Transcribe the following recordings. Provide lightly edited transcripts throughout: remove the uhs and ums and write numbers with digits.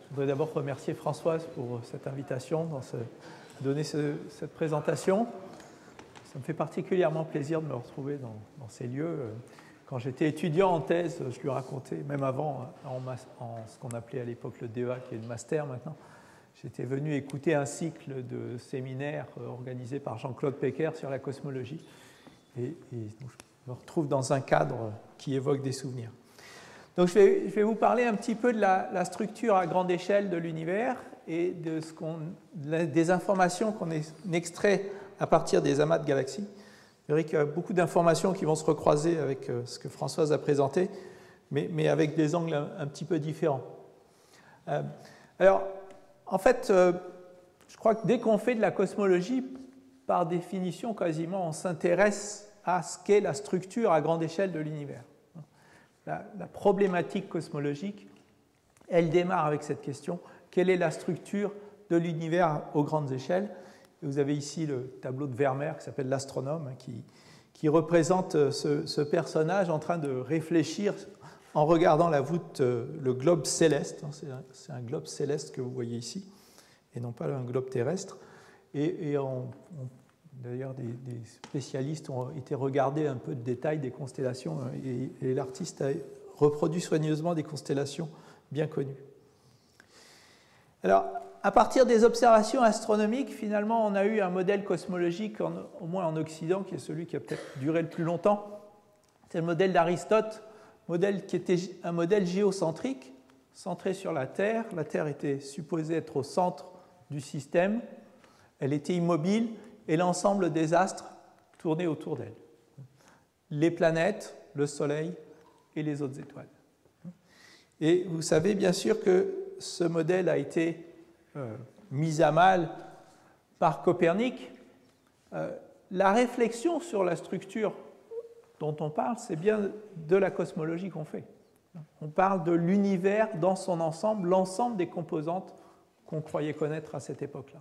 Je voudrais d'abord remercier Françoise pour cette invitation, donner cette présentation. Ça me fait particulièrement plaisir de me retrouver dans ces lieux. Quand j'étais étudiant en thèse, je lui racontais, même avant, en ce qu'on appelait à l'époque le DEA, qui est le master maintenant, j'étais venu écouter un cycle de séminaires organisé par Jean-Claude Pecker sur la cosmologie. Et je me retrouve dans un cadre qui évoque des souvenirs. Donc je vais vous parler un petit peu de la structure à grande échelle de l'univers et des informations qu'on extrait à partir des amas de galaxies. Vous verrez qu'il y a beaucoup d'informations qui vont se recroiser avec ce que Françoise a présenté, mais avec des angles un petit peu différents. Alors, en fait, je crois que dès qu'on fait de la cosmologie, par définition, quasiment, on s'intéresse à ce qu'est la structure à grande échelle de l'univers. La problématique cosmologique, elle démarre avec cette question: quelle est la structure de l'univers aux grandes échelles? Et vous avez ici le tableau de Vermeer qui s'appelle l'astronome, qui représente ce personnage en train de réfléchir en regardant la voûte, le globe céleste. C'est un globe céleste que vous voyez ici, et non pas un globe terrestre. D'ailleurs, des spécialistes ont été regarder un peu de détails des constellations, et l'artiste a reproduit soigneusement des constellations bien connues. Alors, à partir des observations astronomiques, finalement, on a eu un modèle cosmologique, au moins en Occident, qui est celui qui a peut-être duré le plus longtemps. C'est le modèle d'Aristote, modèle qui était un modèle géocentrique, centré sur la Terre. La Terre était supposée être au centre du système, elle était immobile, et l'ensemble des astres tournaient autour d'elle. Les planètes, le Soleil et les autres étoiles. Et vous savez bien sûr que ce modèle a été mis à mal par Copernic. La réflexion sur la structure dont on parle, c'est bien de la cosmologie qu'on fait. On parle de l'univers dans son ensemble, l'ensemble des composantes qu'on croyait connaître à cette époque-là.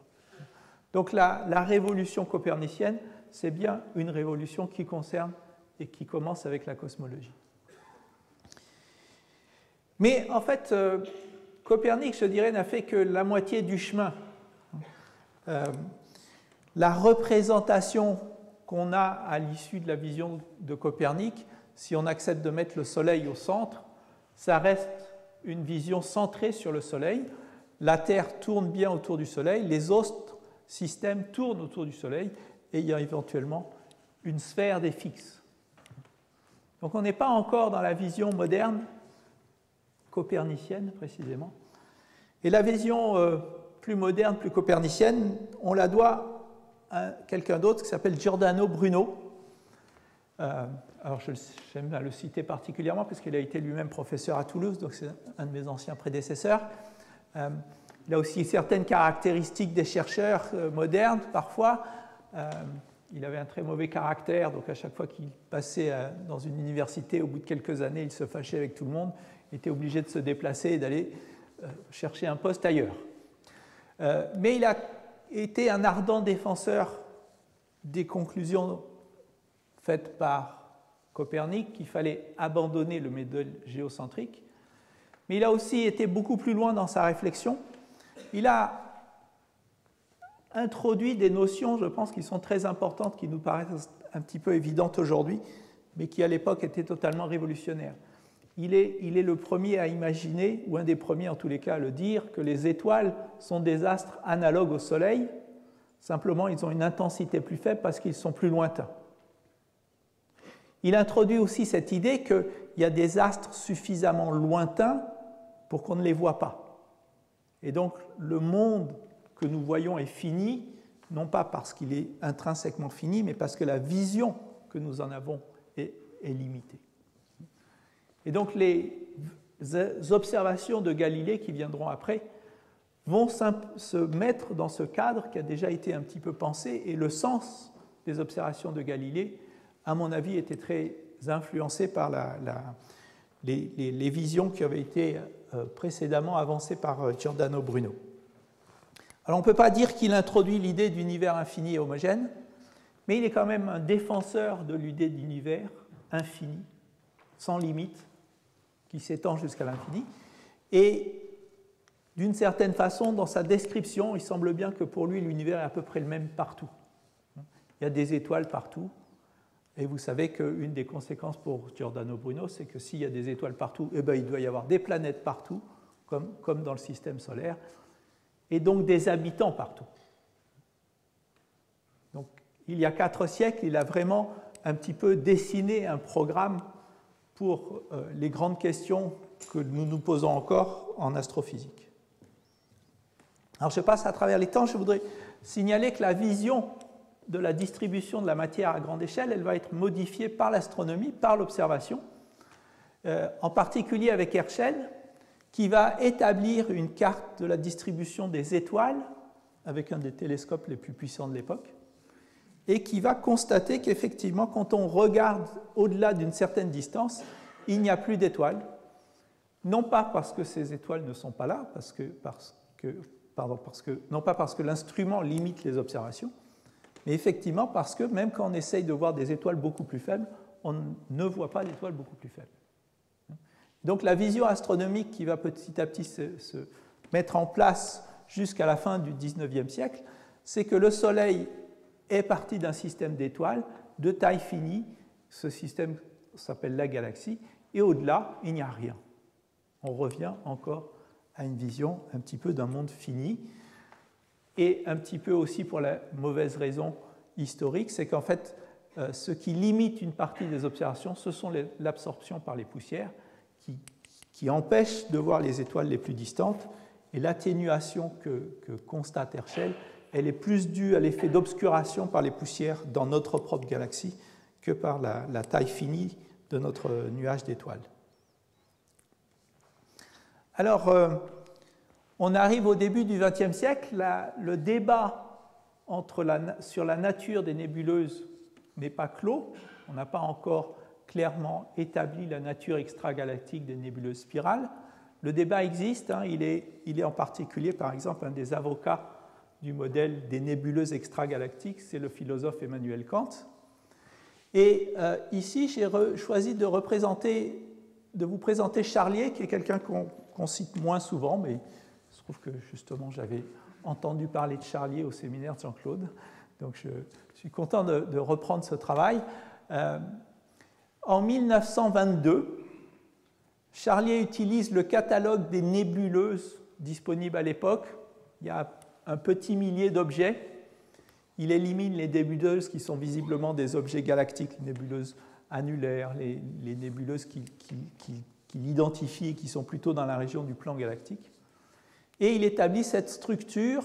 Donc la révolution copernicienne, c'est bien une révolution qui concerne et qui commence avec la cosmologie. Mais en fait, Copernic, je dirais, n'a fait que la moitié du chemin. La représentation qu'on a à l'issue de la vision de Copernic, si on accepte de mettre le Soleil au centre, ça reste une vision centrée sur le Soleil. La Terre tourne bien autour du Soleil, les autres systèmes tournent autour du Soleil, et il y a éventuellement une sphère des fixes. Donc on n'est pas encore dans la vision moderne, copernicienne précisément. Et la vision plus moderne, plus copernicienne, on la doit à quelqu'un d'autre qui s'appelle Giordano Bruno. Alors j'aime le citer particulièrement parce qu'il a été lui-même professeur à Toulouse, donc c'est un de mes anciens prédécesseurs. Il a aussi certaines caractéristiques des chercheurs modernes, parfois. Il avait un très mauvais caractère, donc à chaque fois qu'il passait dans une université, au bout de quelques années, il se fâchait avec tout le monde, il était obligé de se déplacer et d'aller chercher un poste ailleurs. Mais il a été un ardent défenseur des conclusions faites par Copernic, qu'il fallait abandonner le modèle géocentrique. Mais il a aussi été beaucoup plus loin dans sa réflexion. Il a introduit des notions, je pense, qui sont très importantes, qui nous paraissent un petit peu évidentes aujourd'hui, mais qui à l'époque étaient totalement révolutionnaires. Il est le premier à imaginer, ou un des premiers en tous les cas à le dire, que les étoiles sont des astres analogues au Soleil, simplement ils ont une intensité plus faible parce qu'ils sont plus lointains. Il introduit aussi cette idée qu'il y a des astres suffisamment lointains pour qu'on ne les voit pas. Et donc, le monde que nous voyons est fini, non pas parce qu'il est intrinsèquement fini, mais parce que la vision que nous en avons est limitée. Et donc, les observations de Galilée qui viendront après vont se mettre dans ce cadre qui a déjà été un petit peu pensé, et le sens des observations de Galilée, à mon avis, était très influencé par les visions qui avaient été précédemment avancées par Giordano Bruno. Alors on ne peut pas dire qu'il introduit l'idée d'univers infini et homogène, mais il est quand même un défenseur de l'idée d'univers infini, sans limite, qui s'étend jusqu'à l'infini. Et d'une certaine façon, dans sa description, il semble bien que pour lui, l'univers est à peu près le même partout. Il y a des étoiles partout. Et vous savez qu'une des conséquences pour Giordano Bruno, c'est que s'il y a des étoiles partout, eh bien, il doit y avoir des planètes partout, comme dans le système solaire, et donc des habitants partout. Donc, il y a 4 siècles, il a vraiment un petit peu dessiné un programme pour les grandes questions que nous nous posons encore en astrophysique. Alors, je passe à travers les temps. Je voudrais signaler que la vision de la distribution de la matière à grande échelle, elle va être modifiée par l'astronomie, par l'observation, en particulier avec Herschel, qui va établir une carte de la distribution des étoiles avec un des télescopes les plus puissants de l'époque, et qui va constater qu'effectivement, quand on regarde au-delà d'une certaine distance, il n'y a plus d'étoiles, non pas parce que ces étoiles ne sont pas là, non pas parce que l'instrument limite les observations, mais effectivement parce que même quand on essaye de voir des étoiles beaucoup plus faibles, on ne voit pas d'étoiles beaucoup plus faibles. Donc la vision astronomique qui va petit à petit se mettre en place jusqu'à la fin du XIXe siècle, c'est que le Soleil est parti d'un système d'étoiles de taille finie. Ce système s'appelle la galaxie, et au-delà, il n'y a rien. On revient encore à une vision un petit peu d'un monde fini, et un petit peu aussi pour la mauvaise raison historique, c'est qu'en fait, ce qui limite une partie des observations, ce sont l'absorption par les poussières, qui empêche de voir les étoiles les plus distantes, et l'atténuation que constate Herschel, elle est plus due à l'effet d'obscuration par les poussières dans notre propre galaxie que par la taille finie de notre nuage d'étoiles. Alors, on arrive au début du XXe siècle, le débat sur la nature des nébuleuses n'est pas clos, on n'a pas encore clairement établi la nature extragalactique des nébuleuses spirales. Le débat existe, il est en particulier, par exemple, un des avocats du modèle des nébuleuses extragalactiques, c'est le philosophe Emmanuel Kant. Et ici, j'ai choisi de vous présenter Charlier, qui est quelqu'un qu'on cite moins souvent, mais il se trouve que justement j'avais entendu parler de Charlier au séminaire de Jean-Claude, donc je suis content de reprendre ce travail. En 1922, Charlier utilise le catalogue des nébuleuses disponibles à l'époque. Il y a un petit millier d'objets. Il élimine les nébuleuses qui sont visiblement des objets galactiques, les nébuleuses annulaires, les nébuleuses qu'il identifie et qui sont plutôt dans la région du plan galactique. Et il établit cette structure,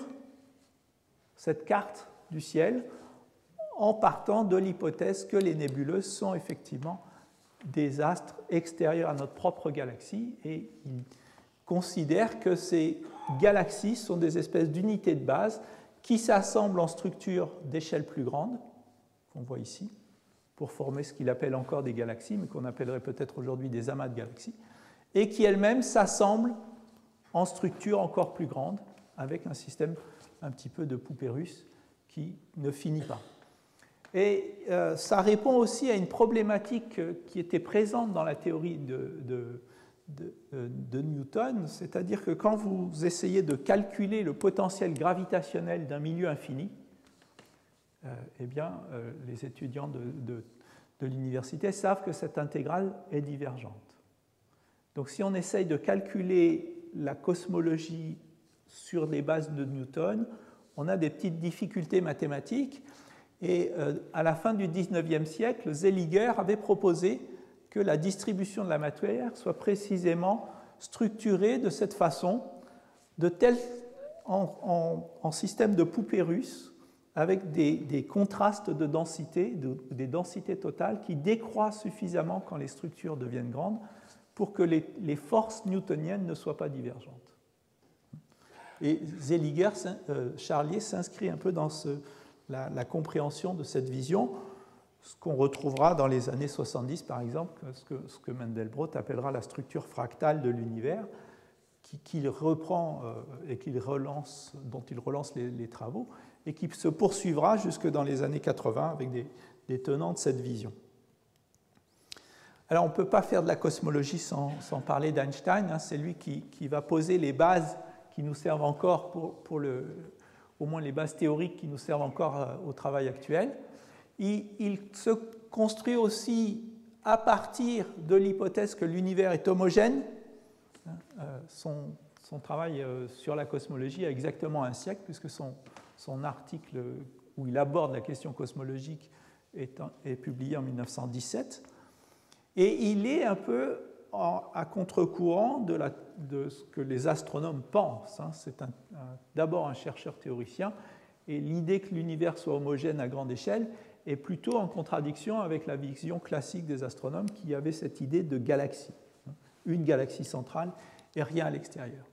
cette carte du ciel, en partant de l'hypothèse que les nébuleuses sont effectivement des astres extérieurs à notre propre galaxie, et il considère que ces galaxies sont des espèces d'unités de base qui s'assemblent en structures d'échelle plus grande, qu'on voit ici, pour former ce qu'il appelle encore des galaxies, mais qu'on appellerait peut-être aujourd'hui des amas de galaxies, et qui elles-mêmes s'assemblent en structures encore plus grandes, avec un système un petit peu de poupée russe qui ne finit pas. Et ça répond aussi à une problématique qui était présente dans la théorie de Newton, c'est-à-dire que quand vous essayez de calculer le potentiel gravitationnel d'un milieu infini, eh bien, les étudiants de l'université savent que cette intégrale est divergente. Donc si on essaye de calculer la cosmologie sur les bases de Newton, on a des petites difficultés mathématiques. Et à la fin du XIXe siècle, Seliger avait proposé que la distribution de la matière soit précisément structurée de cette façon, en système de poupée russe, avec des contrastes de densité, des densités totales qui décroissent suffisamment quand les structures deviennent grandes pour que les forces newtoniennes ne soient pas divergentes. Et Charlier s'inscrit un peu dans la compréhension de cette vision, ce qu'on retrouvera dans les années 70, par exemple, ce que Mandelbrot appellera la structure fractale de l'univers, qu'il reprend et dont il relance les travaux, et qui se poursuivra jusque dans les années 80 avec des tenants de cette vision. Alors, on ne peut pas faire de la cosmologie sans parler d'Einstein. C'est lui qui va poser les bases qui qui nous servent encore au moins les bases théoriques qui nous servent encore au travail actuel. Il se construit aussi à partir de l'hypothèse que l'univers est homogène. Son travail sur la cosmologie a exactement un siècle, puisque son article où il aborde la question cosmologique est publié en 1917. Et il est un peu à contre-courant de ce que les astronomes pensent. C'est d'abord un chercheur théoricien, et l'idée que l'univers soit homogène à grande échelle est plutôt en contradiction avec la vision classique des astronomes qui avait cette idée de galaxie, une galaxie centrale et rien à l'extérieur.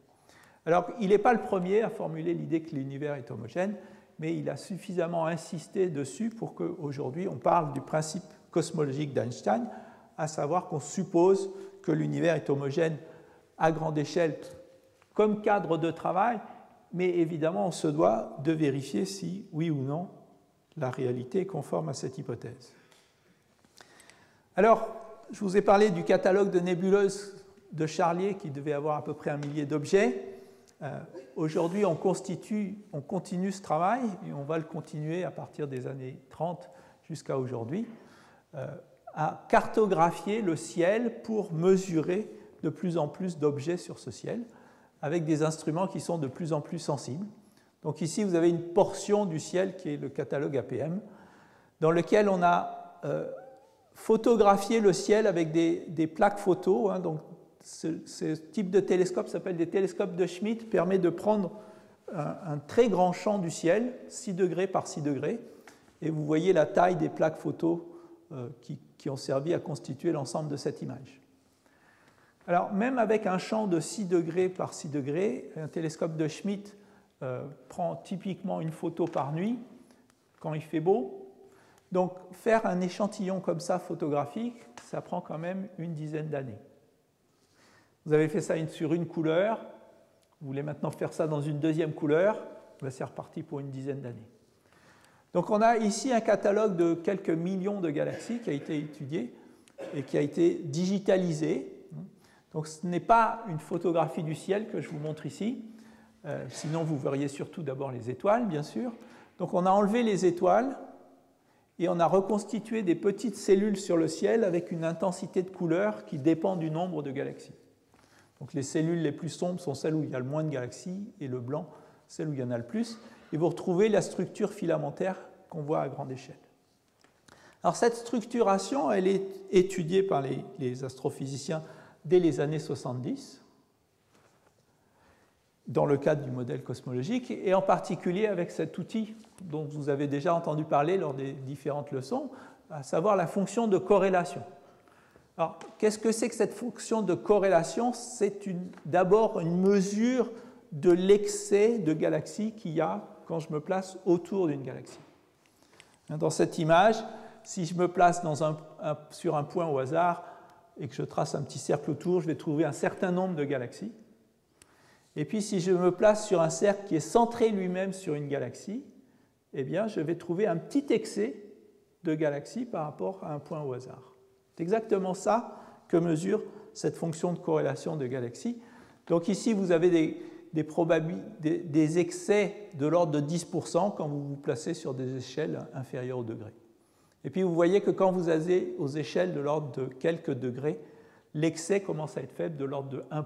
Alors, il n'est pas le premier à formuler l'idée que l'univers est homogène, mais il a suffisamment insisté dessus pour qu'aujourd'hui on parle du principe cosmologique d'Einstein, à savoir qu'on suppose que l'univers est homogène à grande échelle comme cadre de travail, mais évidemment on se doit de vérifier si, oui ou non, la réalité est conforme à cette hypothèse. Alors, je vous ai parlé du catalogue de nébuleuses de Charlier qui devait avoir à peu près 1 millier d'objets. Aujourd'hui, on continue ce travail, et on va le continuer à partir des années 30 jusqu'à aujourd'hui, à cartographier le ciel pour mesurer de plus en plus d'objets sur ce ciel, avec des instruments qui sont de plus en plus sensibles. Donc ici, vous avez une portion du ciel qui est le catalogue APM, dans lequel on a photographié le ciel avec des plaques photo. Donc ce type de télescope s'appelle des télescopes de Schmidt, permet de prendre un très grand champ du ciel, 6 degrés par 6 degrés, et vous voyez la taille des plaques photo qui ont servi à constituer l'ensemble de cette image. Alors, même avec un champ de 6 degrés par 6 degrés, un télescope de Schmidt prend typiquement une photo par nuit, quand il fait beau. Donc, faire un échantillon comme ça photographique, ça prend quand même une dizaine d'années. Vous avez fait ça sur une couleur, vous voulez maintenant faire ça dans une deuxième couleur, c'est reparti pour une dizaine d'années. Donc on a ici un catalogue de quelques millions de galaxies qui a été étudié et qui a été digitalisé. Donc ce n'est pas une photographie du ciel que je vous montre ici, sinon vous verriez surtout d'abord les étoiles, bien sûr. Donc on a enlevé les étoiles et on a reconstitué des petites cellules sur le ciel avec une intensité de couleur qui dépend du nombre de galaxies. Donc les cellules les plus sombres sont celles où il y a le moins de galaxies et le blanc, celles où il y en a le plus. Et vous retrouvez la structure filamentaire qu'on voit à grande échelle. Alors cette structuration, elle est étudiée par les astrophysiciens dès les années 70, dans le cadre du modèle cosmologique, et en particulier avec cet outil dont vous avez déjà entendu parler lors des différentes leçons, à savoir la fonction de corrélation. Alors, qu'est-ce que c'est que cette fonction de corrélation? C'est d'abord une mesure de l'excès de galaxies qu'il y a quand je me place autour d'une galaxie. Dans cette image, si je me place sur un point au hasard et que je trace un petit cercle autour, je vais trouver un certain nombre de galaxies. Et puis si je me place sur un cercle qui est centré lui-même sur une galaxie, eh bien, je vais trouver un petit excès de galaxies par rapport à un point au hasard. C'est exactement ça que mesure cette fonction de corrélation de galaxies. Donc ici, vous avez des excès de l'ordre de 10% quand vous vous placez sur des échelles inférieures au degré. Et puis vous voyez que quand vous allez aux échelles de l'ordre de quelques degrés, l'excès commence à être faible, de l'ordre de 1%.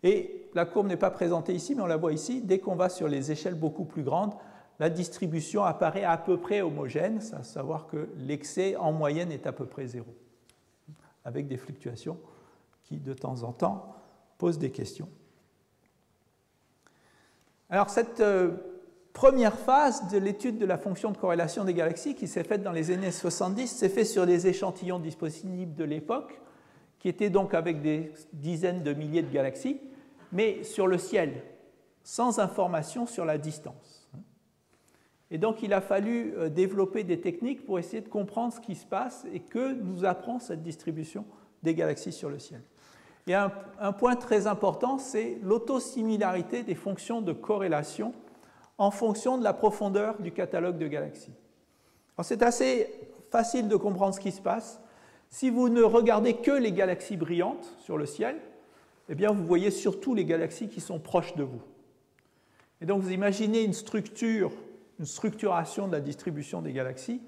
Et la courbe n'est pas présentée ici, mais on la voit ici. Dès qu'on va sur les échelles beaucoup plus grandes, la distribution apparaît à peu près homogène, à savoir que l'excès en moyenne est à peu près 0, avec des fluctuations qui, de temps en temps, posent des questions. Alors, cette première phase de l'étude de la fonction de corrélation des galaxies, qui s'est faite dans les années 70, s'est faite sur des échantillons disponibles de l'époque, qui étaient donc avec des dizaines de milliers de galaxies, mais sur le ciel, sans information sur la distance. Et donc, il a fallu développer des techniques pour essayer de comprendre ce qui se passe et que nous apprend cette distribution des galaxies sur le ciel. Il y a un point très important, c'est l'autosimilarité des fonctions de corrélation en fonction de la profondeur du catalogue de galaxies. Alors, c'est assez facile de comprendre ce qui se passe. Si vous ne regardez que les galaxies brillantes sur le ciel, eh bien, vous voyez surtout les galaxies qui sont proches de vous. Et donc, vous imaginez une structuration de la distribution des galaxies,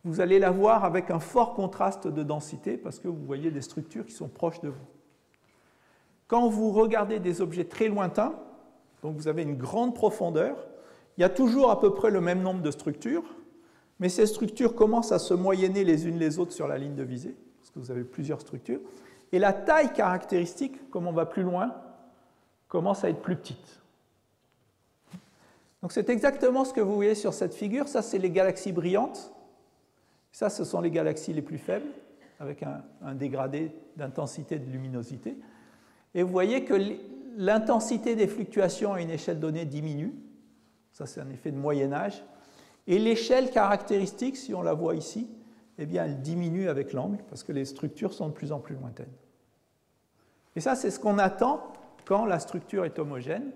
vous allez la voir avec un fort contraste de densité parce que vous voyez des structures qui sont proches de vous. Quand vous regardez des objets très lointains, donc vous avez une grande profondeur, il y a toujours à peu près le même nombre de structures, mais ces structures commencent à se moyenner les unes les autres sur la ligne de visée, parce que vous avez plusieurs structures, et la taille caractéristique, comme on va plus loin, commence à être plus petite. Donc c'est exactement ce que vous voyez sur cette figure. Ça, c'est les galaxies brillantes. Ça, ce sont les galaxies les plus faibles, avec un dégradé d'intensité de luminosité. Et vous voyez que l'intensité des fluctuations à une échelle donnée diminue. Ça, c'est un effet de Moyen-Âge. Et l'échelle caractéristique, si on la voit ici, eh bien, elle diminue avec l'angle, parce que les structures sont de plus en plus lointaines. Et ça, c'est ce qu'on attend quand la structure est homogène.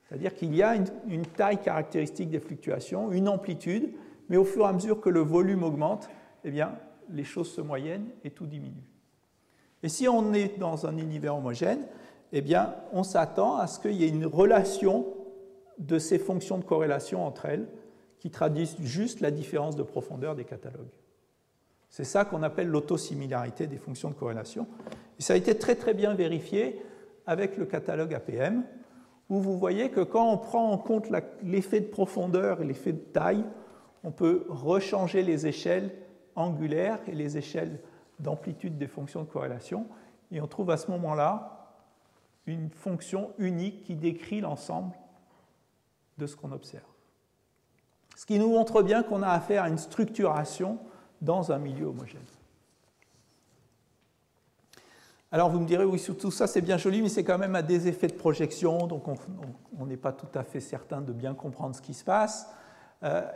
C'est-à-dire qu'il y a une taille caractéristique des fluctuations, une amplitude, mais au fur et à mesure que le volume augmente, eh bien, les choses se moyennent et tout diminue. Et si on est dans un univers homogène, eh bien, on s'attend à ce qu'il y ait une relation de ces fonctions de corrélation entre elles qui traduisent juste la différence de profondeur des catalogues. C'est ça qu'on appelle l'autosimilarité des fonctions de corrélation. Et ça a été très très bien vérifié avec le catalogue APM, où vous voyez que quand on prend en compte l'effet de profondeur et l'effet de taille, on peut rechanger les échelles angulaires et les échelles d'amplitude des fonctions de corrélation, et on trouve à ce moment-là une fonction unique qui décrit l'ensemble de ce qu'on observe. Ce qui nous montre bien qu'on a affaire à une structuration dans un milieu homogène. Alors vous me direz, oui, tout ça c'est bien joli, mais c'est quand même à des effets de projection, donc on n'est pas tout à fait certain de bien comprendre ce qui se passe.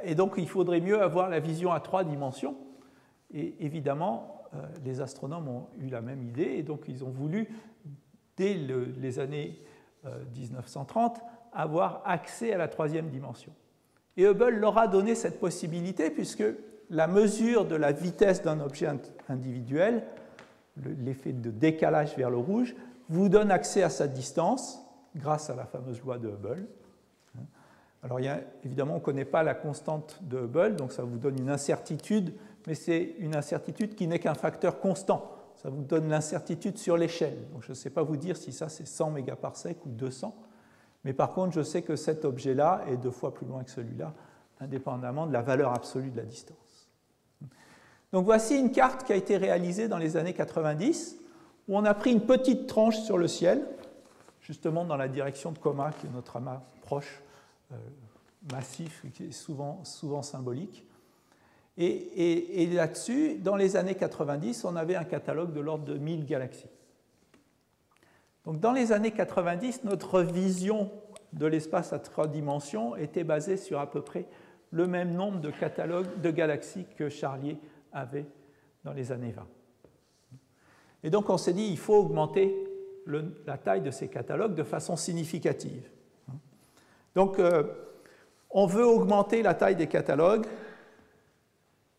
Et donc il faudrait mieux avoir la vision à 3 dimensions. Et évidemment, les astronomes ont eu la même idée, et donc ils ont voulu, dès les années 1930, avoir accès à la 3e dimension. Et Hubble leur a donné cette possibilité, puisque la mesure de la vitesse d'un objet individuel, l'effet de décalage vers le rouge, vous donne accès à sa distance grâce à la fameuse loi de Hubble. Alors évidemment, on ne connaît pas la constante de Hubble, donc ça vous donne une incertitude, mais c'est une incertitude qui n'est qu'un facteur constant. Ça vous donne l'incertitude sur l'échelle. Donc je ne sais pas vous dire si ça c'est 100 mégaparsecs ou 200, mais par contre je sais que cet objet-là est 2 fois plus loin que celui-là, indépendamment de la valeur absolue de la distance. Donc voici une carte qui a été réalisée dans les années 90, où on a pris une petite tranche sur le ciel, justement dans la direction de Coma, qui est notre amas proche, massif, qui est souvent symbolique. Et là-dessus, dans les années 90, on avait un catalogue de l'ordre de 1000 galaxies. Donc dans les années 90, notre vision de l'espace à 3 dimensions était basée sur à peu près le même nombre de catalogues de galaxies que Charlier avait dans les années 20. Et donc on s'est dit il faut augmenter la taille de ces catalogues de façon significative. Donc on veut augmenter la taille des catalogues,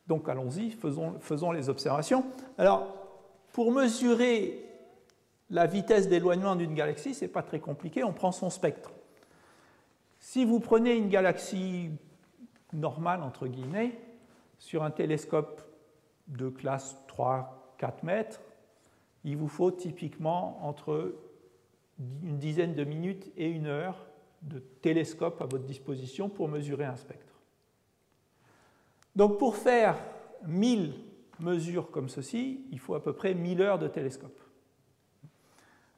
donc allons-y, faisons les observations. Alors pour mesurer la vitesse d'éloignement d'une galaxie, ce n'est pas très compliqué, on prend son spectre. Si vous prenez une galaxie normale, entre guillemets, sur un télescope de classe 3-4 mètres, il vous faut typiquement entre une dizaine de minutes et 1 heure de télescope à votre disposition pour mesurer un spectre. Donc pour faire 1000 mesures comme ceci, il faut à peu près 1000 heures de télescope.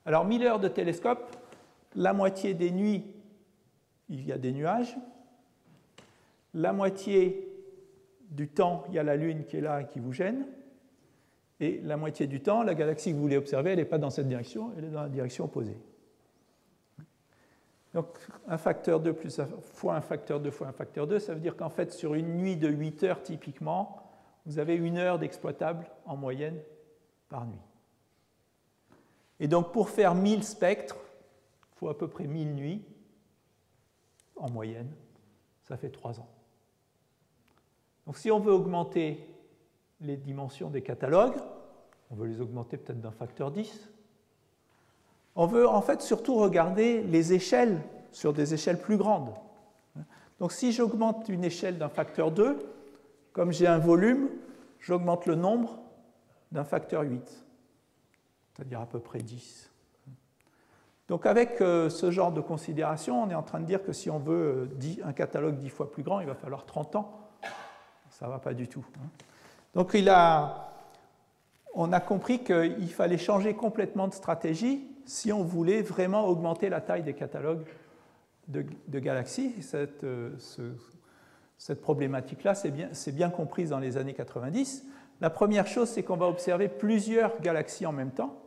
Alors 1000 heures de télescope, la moitié des nuits, il y a des nuages, la moitié du temps, il y a la Lune qui est là et qui vous gêne, et la moitié du temps, la galaxie que vous voulez observer, elle n'est pas dans cette direction, elle est dans la direction opposée. Donc un facteur 2 fois un facteur 2 fois un facteur 2, ça veut dire qu'en fait, sur une nuit de 8 heures typiquement, vous avez 1 heure d'exploitable en moyenne par nuit. Et donc pour faire 1000 spectres, il faut à peu près 1000 nuits en moyenne, ça fait 3 ans. Donc si on veut augmenter les dimensions des catalogues, on veut les augmenter peut-être d'un facteur 10, On veut en fait surtout regarder les échelles sur des échelles plus grandes. Donc si j'augmente une échelle d'un facteur 2, comme j'ai un volume, j'augmente le nombre d'un facteur 8, c'est-à-dire à peu près 10. Donc avec ce genre de considération, on est en train de dire que si on veut un catalogue 10 fois plus grand, il va falloir 30 ans. Ça ne va pas du tout. Donc on a compris qu'il fallait changer complètement de stratégie si on voulait vraiment augmenter la taille des catalogues de galaxies. Cette problématique-là, c'est bien comprise dans les années 90. La première chose, c'est qu'on va observer plusieurs galaxies en même temps.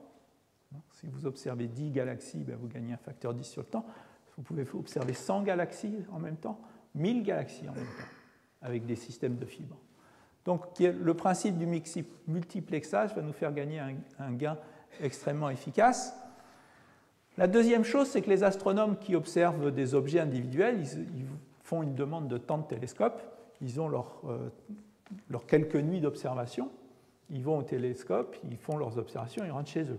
Si vous observez 10 galaxies, vous gagnez un facteur 10 sur le temps. Vous pouvez observer 100 galaxies en même temps, 1000 galaxies en même temps, avec des systèmes de fibres. Donc le principe du multiplexage va nous faire gagner un gain extrêmement efficace. La deuxième chose, c'est que les astronomes qui observent des objets individuels, ils font une demande de temps de télescope, ils ont leurs quelques nuits d'observation, ils vont au télescope, ils font leurs observations, ils rentrent chez eux.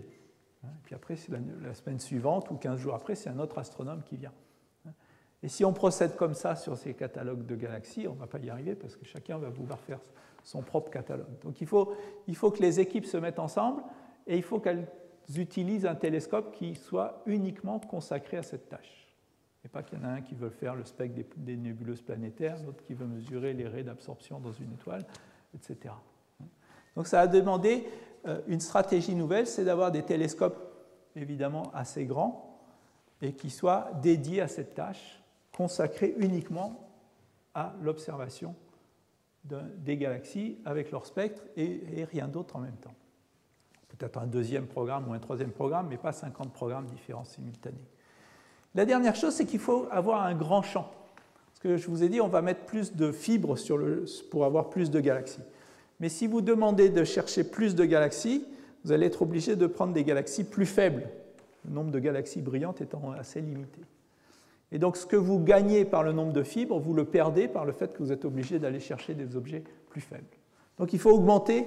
Et puis après, c'est la semaine suivante ou 15 jours après, c'est un autre astronome qui vient. Et si on procède comme ça sur ces catalogues de galaxies, on ne va pas y arriver parce que chacun va vouloir faire son propre catalogue. Donc il faut que les équipes se mettent ensemble et il faut qu'elles utilisent un télescope qui soit uniquement consacré à cette tâche. Et pas qu'il y en a un qui veut faire le spectre des nébuleuses planétaires, l'autre qui veut mesurer les raies d'absorption dans une étoile, etc. Donc ça a demandé une stratégie nouvelle, c'est d'avoir des télescopes évidemment assez grands et qui soient dédiés à cette tâche, consacrés uniquement à l'observation des galaxies avec leur spectre et rien d'autre en même temps. Peut-être un deuxième programme ou un troisième programme, mais pas 50 programmes différents simultanés. La dernière chose, c'est qu'il faut avoir un grand champ. Parce que je vous ai dit, on va mettre plus de fibres pour avoir plus de galaxies. Mais si vous demandez de chercher plus de galaxies, vous allez être obligé de prendre des galaxies plus faibles, le nombre de galaxies brillantes étant assez limité. Et donc ce que vous gagnez par le nombre de fibres, vous le perdez par le fait que vous êtes obligé d'aller chercher des objets plus faibles. Donc il faut augmenter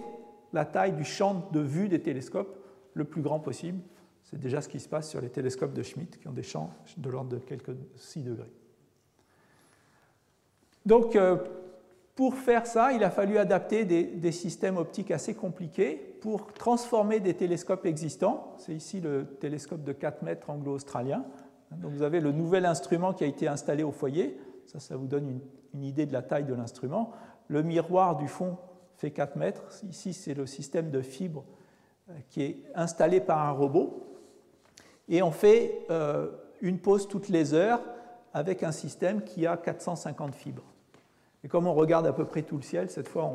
la taille du champ de vue des télescopes le plus grand possible. C'est déjà ce qui se passe sur les télescopes de Schmidt, qui ont des champs de l'ordre de quelques 6 degrés. Donc, pour faire ça, il a fallu adapter des systèmes optiques assez compliqués pour transformer des télescopes existants. C'est ici le télescope de 4 mètres anglo-australien. Donc, vous avez le nouvel instrument qui a été installé au foyer. Ça vous donne une idée de la taille de l'instrument. Le miroir du fond fait 4 mètres. Ici, c'est le système de fibres qui est installé par un robot. Et on fait une pause toutes les heures avec un système qui a 450 fibres. Et comme on regarde à peu près tout le ciel, cette fois,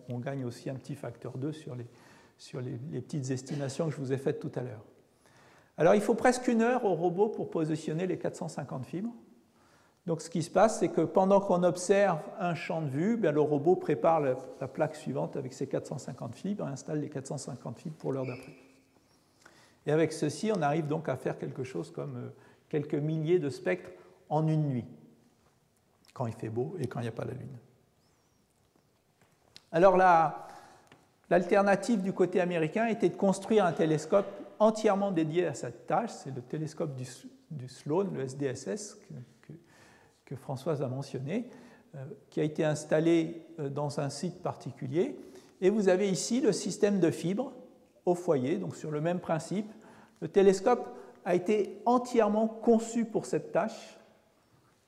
on gagne aussi un petit facteur 2 sur les petites estimations que je vous ai faites tout à l'heure. Alors, il faut presque 1 heure au robot pour positionner les 450 fibres. Donc, ce qui se passe, c'est que pendant qu'on observe un champ de vue, le robot prépare la plaque suivante avec ses 450 fibres et installe les 450 fibres pour l'heure d'après. Et avec ceci, on arrive donc à faire quelque chose comme quelques milliers de spectres en une nuit, quand il fait beau et quand il n'y a pas la Lune. Alors l'alternative du côté américain était de construire un télescope entièrement dédié à cette tâche. C'est le télescope du Sloan, le SDSS, que Françoise a mentionné, qui a été installé dans un site particulier. Et vous avez ici le système de fibres au foyer, donc sur le même principe. Le télescope a été entièrement conçu pour cette tâche.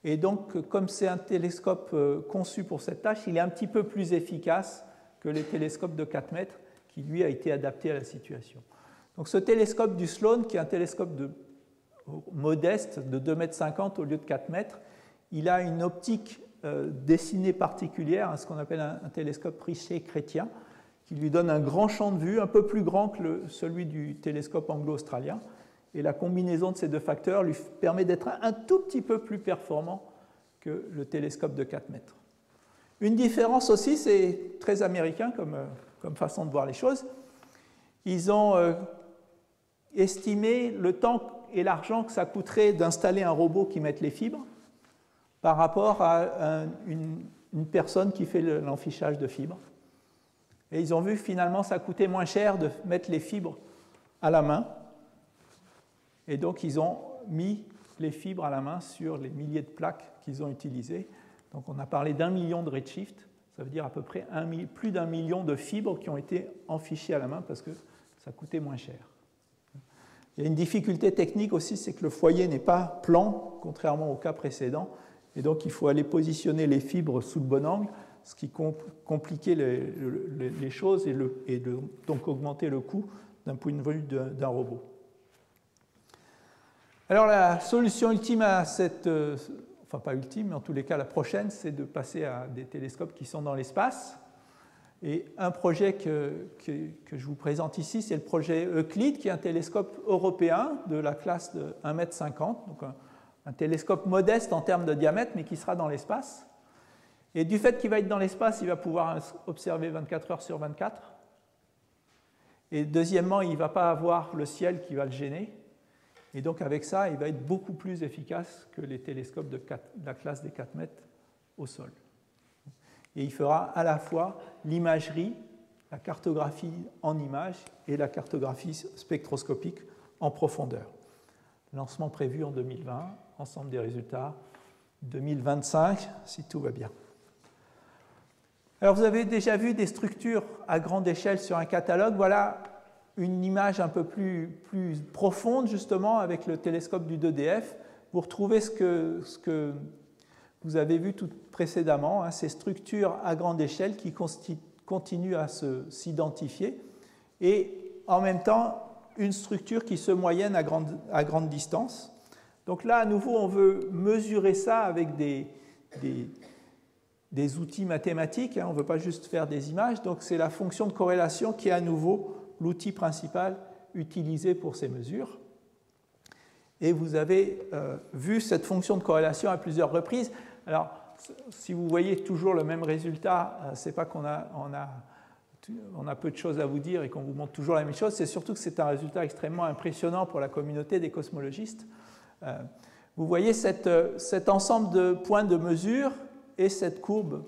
Et donc, comme c'est un télescope conçu pour cette tâche, il est un petit peu plus efficace que les télescopes de 4 mètres, qui lui a été adapté à la situation. Donc ce télescope du Sloan, qui est un télescope modeste de 2,50 m au lieu de 4 mètres, il a une optique dessinée particulière, ce qu'on appelle un télescope Richer-Chrétien, qui lui donne un grand champ de vue, un peu plus grand que celui du télescope anglo-australien. Et la combinaison de ces deux facteurs lui permet d'être un tout petit peu plus performant que le télescope de 4 mètres. Une différence aussi, c'est très américain comme façon de voir les choses. Ils ont estimé le temps et l'argent que ça coûterait d'installer un robot qui mette les fibres par rapport à une personne qui fait l'enfichage de fibres. Et ils ont vu que finalement ça coûtait moins cher de mettre les fibres à la main Et donc, ils ont mis les fibres à la main sur les milliers de plaques qu'ils ont utilisées. Donc, on a parlé d'1 million de redshift. Ça veut dire à peu près plus d'1 million de fibres qui ont été enfichées à la main parce que ça coûtait moins cher. Il y a une difficulté technique aussi, c'est que le foyer n'est pas plan, contrairement au cas précédent. Et donc, il faut aller positionner les fibres sous le bon angle, ce qui compliquait les choses et donc augmenter le coût d'un point de vue d'un robot. Alors, la solution ultime à cette... enfin, pas ultime, mais en tous les cas, la prochaine, c'est de passer à des télescopes qui sont dans l'espace. Et un projet que je vous présente ici, c'est le projet Euclide, qui est un télescope européen de la classe de 1,50 m, donc un télescope modeste en termes de diamètre, mais qui sera dans l'espace. Et du fait qu'il va être dans l'espace, il va pouvoir observer 24 heures sur 24. Et deuxièmement, il ne va pas avoir le ciel qui va le gêner. Et donc avec ça, il va être beaucoup plus efficace que les télescopes de la classe des 4 mètres au sol. Et il fera à la fois l'imagerie, la cartographie en images et la cartographie spectroscopique en profondeur. Lancement prévu en 2020, ensemble des résultats 2025, si tout va bien. Alors vous avez déjà vu des structures à grande échelle sur un catalogue. Voilà une image un peu plus profonde, justement, avec le télescope du 2DF. Vous retrouvez ce que vous avez vu tout précédemment, hein, ces structures à grande échelle qui continuent à s'identifier, et en même temps, une structure qui se moyenne à grande distance. Donc là, à nouveau, on veut mesurer ça avec des outils mathématiques, hein, on ne veut pas juste faire des images, donc c'est la fonction de corrélation qui est à nouveau l'outil principal utilisé pour ces mesures. Et vous avez vu cette fonction de corrélation à plusieurs reprises. Alors, si vous voyez toujours le même résultat, ce n'est pas qu'on a peu de choses à vous dire et qu'on vous montre toujours la même chose, c'est surtout que c'est un résultat extrêmement impressionnant pour la communauté des cosmologistes. Vous voyez cet ensemble de points de mesure et ces courbes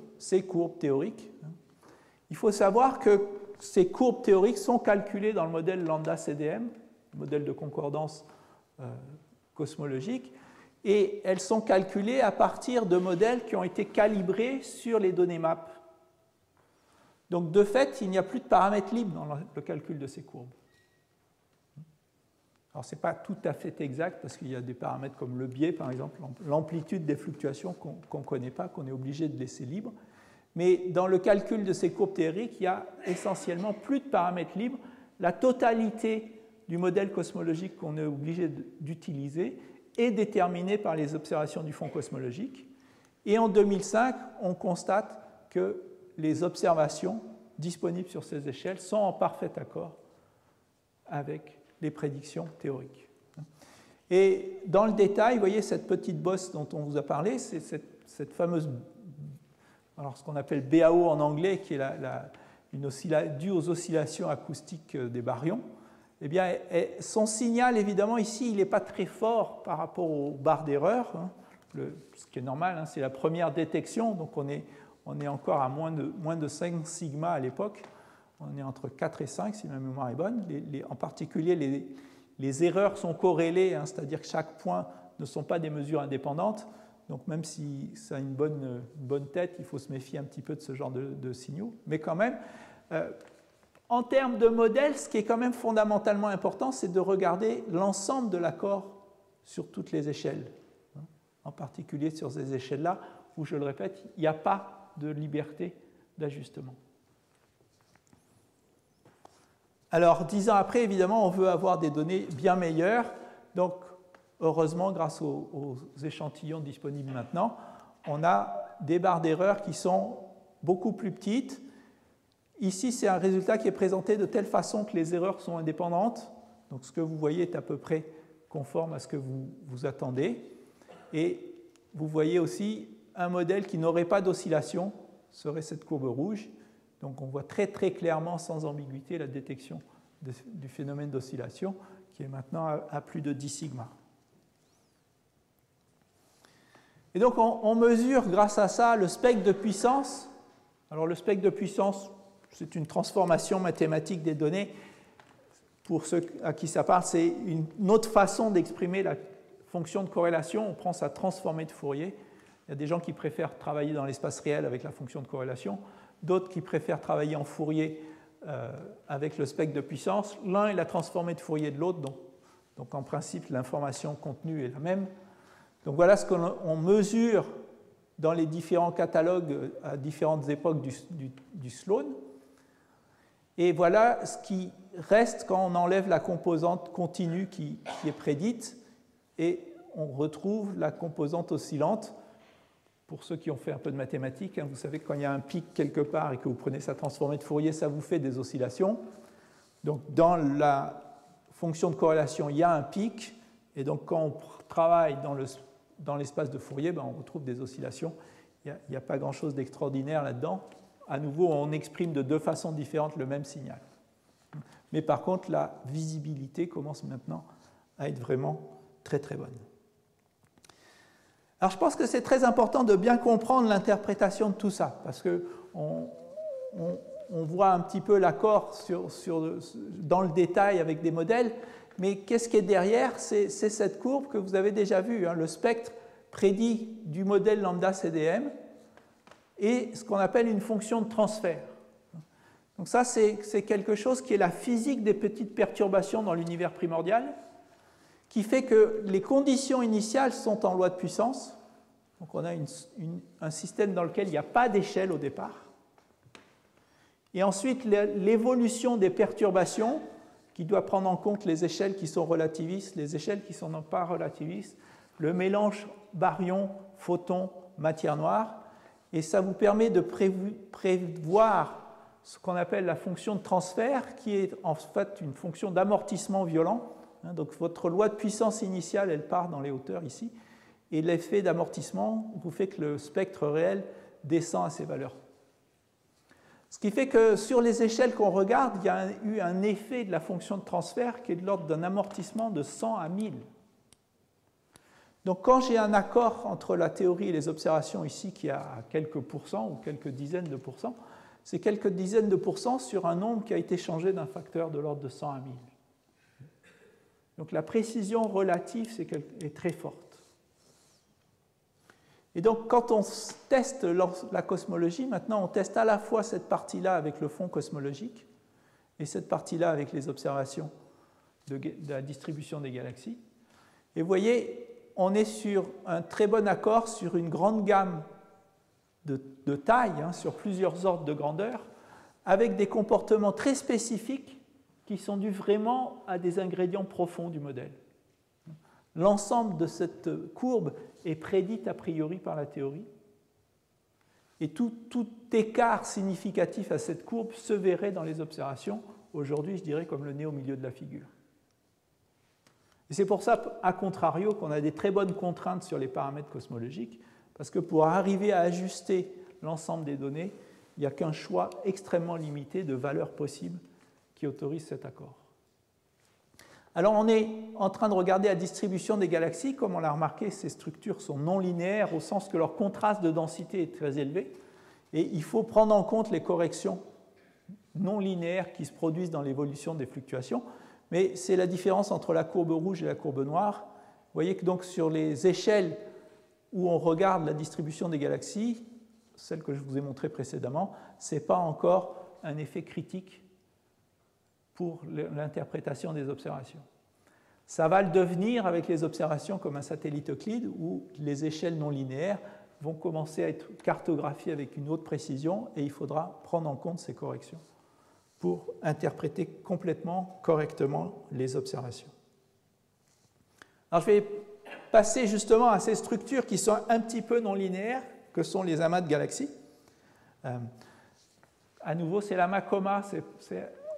théoriques. Il faut savoir que ces courbes théoriques sont calculées dans le modèle lambda-CDM, le modèle de concordance cosmologique, et elles sont calculées à partir de modèles qui ont été calibrés sur les données MAP. Donc, de fait, il n'y a plus de paramètres libres dans le calcul de ces courbes. Alors, ce n'est pas tout à fait exact, parce qu'il y a des paramètres comme le biais, par exemple, l'amplitude des fluctuations qu'on ne connaît pas, qu'on est obligé de laisser libre. Mais dans le calcul de ces courbes théoriques, il y a essentiellement plus de paramètres libres. La totalité du modèle cosmologique qu'on est obligé d'utiliser est déterminée par les observations du fond cosmologique. Et en 2005, on constate que les observations disponibles sur ces échelles sont en parfait accord avec les prédictions théoriques. Et dans le détail, vous voyez cette petite bosse dont on vous a parlé, c'est cette fameuse, alors ce qu'on appelle BAO en anglais, qui est due aux oscillations acoustiques des baryons. Eh bien, son signal, évidemment, ici, il n'est pas très fort par rapport aux barres d'erreur, hein, ce qui est normal, hein, c'est la première détection, donc on est encore à moins de 5 sigma à l'époque. On est entre 4 et 5, si ma mémoire est bonne. En particulier, les erreurs sont corrélées, hein, c'est-à-dire que chaque point ne sont pas des mesures indépendantes. Donc même si ça a une bonne tête, il faut se méfier un petit peu de ce genre de signaux. Mais quand même, en termes de modèle, ce qui est quand même fondamentalement important, c'est de regarder l'ensemble de l'accord sur toutes les échelles. En particulier sur ces échelles-là, où, je le répète, il n'y a pas de liberté d'ajustement. Alors, 10 ans après, évidemment, on veut avoir des données bien meilleures. Donc, heureusement, grâce aux échantillons disponibles maintenant, on a des barres d'erreur qui sont beaucoup plus petites. Ici, c'est un résultat qui est présenté de telle façon que les erreurs sont indépendantes. Donc, ce que vous voyez est à peu près conforme à ce que vous attendez. Et vous voyez aussi un modèle qui n'aurait pas d'oscillation, serait cette courbe rouge. Donc, on voit très très clairement, sans ambiguïté, la détection du phénomène d'oscillation, qui est maintenant à plus de 10 sigma. Et donc, on mesure grâce à ça le spectre de puissance. Alors, le spectre de puissance, c'est une transformation mathématique des données pour ceux à qui ça parle, c'est une autre façon d'exprimer la fonction de corrélation. On prend sa transformée de Fourier. Il y a des gens qui préfèrent travailler dans l'espace réel avec la fonction de corrélation, d'autres qui préfèrent travailler en Fourier avec le spectre de puissance. L'un est la transformée de Fourier de l'autre, donc en principe l'information contenue est la même. Donc voilà ce qu'on mesure dans les différents catalogues à différentes époques du Sloan. Et voilà ce qui reste quand on enlève la composante continue qui est prédite, et on retrouve la composante oscillante. Pour ceux qui ont fait un peu de mathématiques, vous savez que quand il y a un pic quelque part et que vous prenez sa transformée de Fourier, ça vous fait des oscillations. Donc dans la fonction de corrélation, il y a un pic, et donc quand on travaille dans l'espace de Fourier, on retrouve des oscillations. Il n'y a pas grand-chose d'extraordinaire là-dedans. À nouveau, on exprime de deux façons différentes le même signal. Mais par contre, la visibilité commence maintenant à être vraiment très très bonne. Alors je pense que c'est très important de bien comprendre l'interprétation de tout ça, parce qu'on voit un petit peu l'accord dans le détail avec des modèles, mais qu'est-ce qui est derrière? C'est cette courbe que vous avez déjà vue, le spectre prédit du modèle lambda CDM et ce qu'on appelle une fonction de transfert. Donc ça, c'est quelque chose qui est la physique des petites perturbations dans l'univers primordial, qui fait que les conditions initiales sont en loi de puissance. Donc on a un système dans lequel il n'y a pas d'échelle au départ. Et ensuite, l'évolution des perturbations, qui doit prendre en compte les échelles qui sont relativistes, les échelles qui ne sont pas relativistes, le mélange baryon, photon, matière noire. Et ça vous permet de prévoir ce qu'on appelle la fonction de transfert, qui est en fait une fonction d'amortissement violent. Donc votre loi de puissance initiale, elle part dans les hauteurs ici, et l'effet d'amortissement vous fait que le spectre réel descend à ces valeurs. Ce qui fait que sur les échelles qu'on regarde, il y a eu un effet de la fonction de transfert qui est de l'ordre d'un amortissement de 100 à 1000. Donc quand j'ai un accord entre la théorie et les observations ici qui est à quelques pourcents ou quelques dizaines de pourcents, c'est quelques dizaines de pourcents sur un nombre qui a été changé d'un facteur de l'ordre de 100 à 1000. Donc la précision relative est très forte. Et donc quand on teste la cosmologie, maintenant on teste à la fois cette partie-là avec le fond cosmologique et cette partie-là avec les observations de la distribution des galaxies. Et vous voyez, on est sur un très bon accord sur une grande gamme de taille, sur plusieurs ordres de grandeur, avec des comportements très spécifiques qui sont dus vraiment à des ingrédients profonds du modèle. L'ensemble de cette courbe est prédit a priori par la théorie, et tout écart significatif à cette courbe se verrait dans les observations, aujourd'hui je dirais comme le nez au milieu de la figure. Et c'est pour ça, à contrario, qu'on a des très bonnes contraintes sur les paramètres cosmologiques, parce que pour arriver à ajuster l'ensemble des données, il n'y a qu'un choix extrêmement limité de valeurs possibles qui autorise cet accord. Alors on est en train de regarder la distribution des galaxies. Comme on l'a remarqué, ces structures sont non linéaires au sens que leur contraste de densité est très élevé. Et il faut prendre en compte les corrections non linéaires qui se produisent dans l'évolution des fluctuations. Mais c'est la différence entre la courbe rouge et la courbe noire. Vous voyez que donc sur les échelles où on regarde la distribution des galaxies, celle que je vous ai montrée précédemment, ce n'est pas encore un effet critique pour l'interprétation des observations. Ça va le devenir avec les observations comme un satellite Euclide, où les échelles non linéaires vont commencer à être cartographiées avec une haute précision, et il faudra prendre en compte ces corrections pour interpréter complètement correctement les observations. Alors je vais passer justement à ces structures qui sont un petit peu non linéaires, que sont les amas de galaxies. À nouveau, c'est l'amas coma,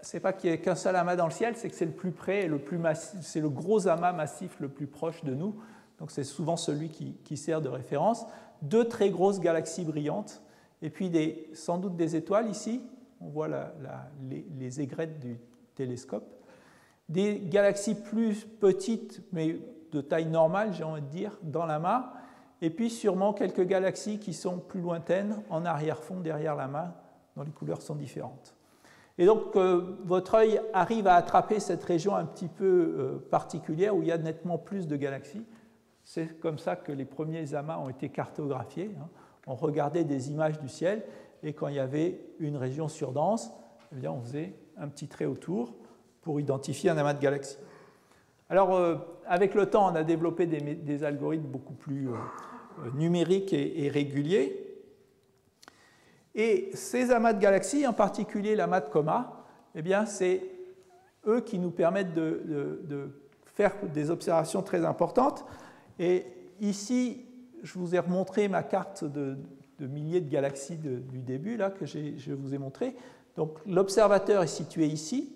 c'est pas qu'il n'y ait qu'un seul amas dans le ciel, c'est que c'est le plus près et le plus massif, c'est le gros amas massif le plus proche de nous, donc c'est souvent celui qui sert de référence. Deux très grosses galaxies brillantes, et puis sans doute des étoiles ici, on voit les aigrettes du télescope, des galaxies plus petites, mais de taille normale, j'ai envie de dire, dans l'amas, et puis sûrement quelques galaxies qui sont plus lointaines, en arrière-fond, derrière l'amas, dont les couleurs sont différentes. Et donc, votre œil arrive à attraper cette région un petit peu particulière où il y a nettement plus de galaxies. C'est comme ça que les premiers amas ont été cartographiés. On regardait des images du ciel et quand il y avait une région surdense, eh bien, on faisait un petit trait autour pour identifier un amas de galaxies. Alors, avec le temps, on a développé des algorithmes beaucoup plus numériques et réguliers. Et ces amas de galaxies, en particulier l'amas de Coma, eh bien, c'est eux qui nous permettent de faire des observations très importantes. Et ici, je vous ai remontré ma carte de milliers de galaxies du début, là, que je vous ai montré. Donc, l'observateur est situé ici.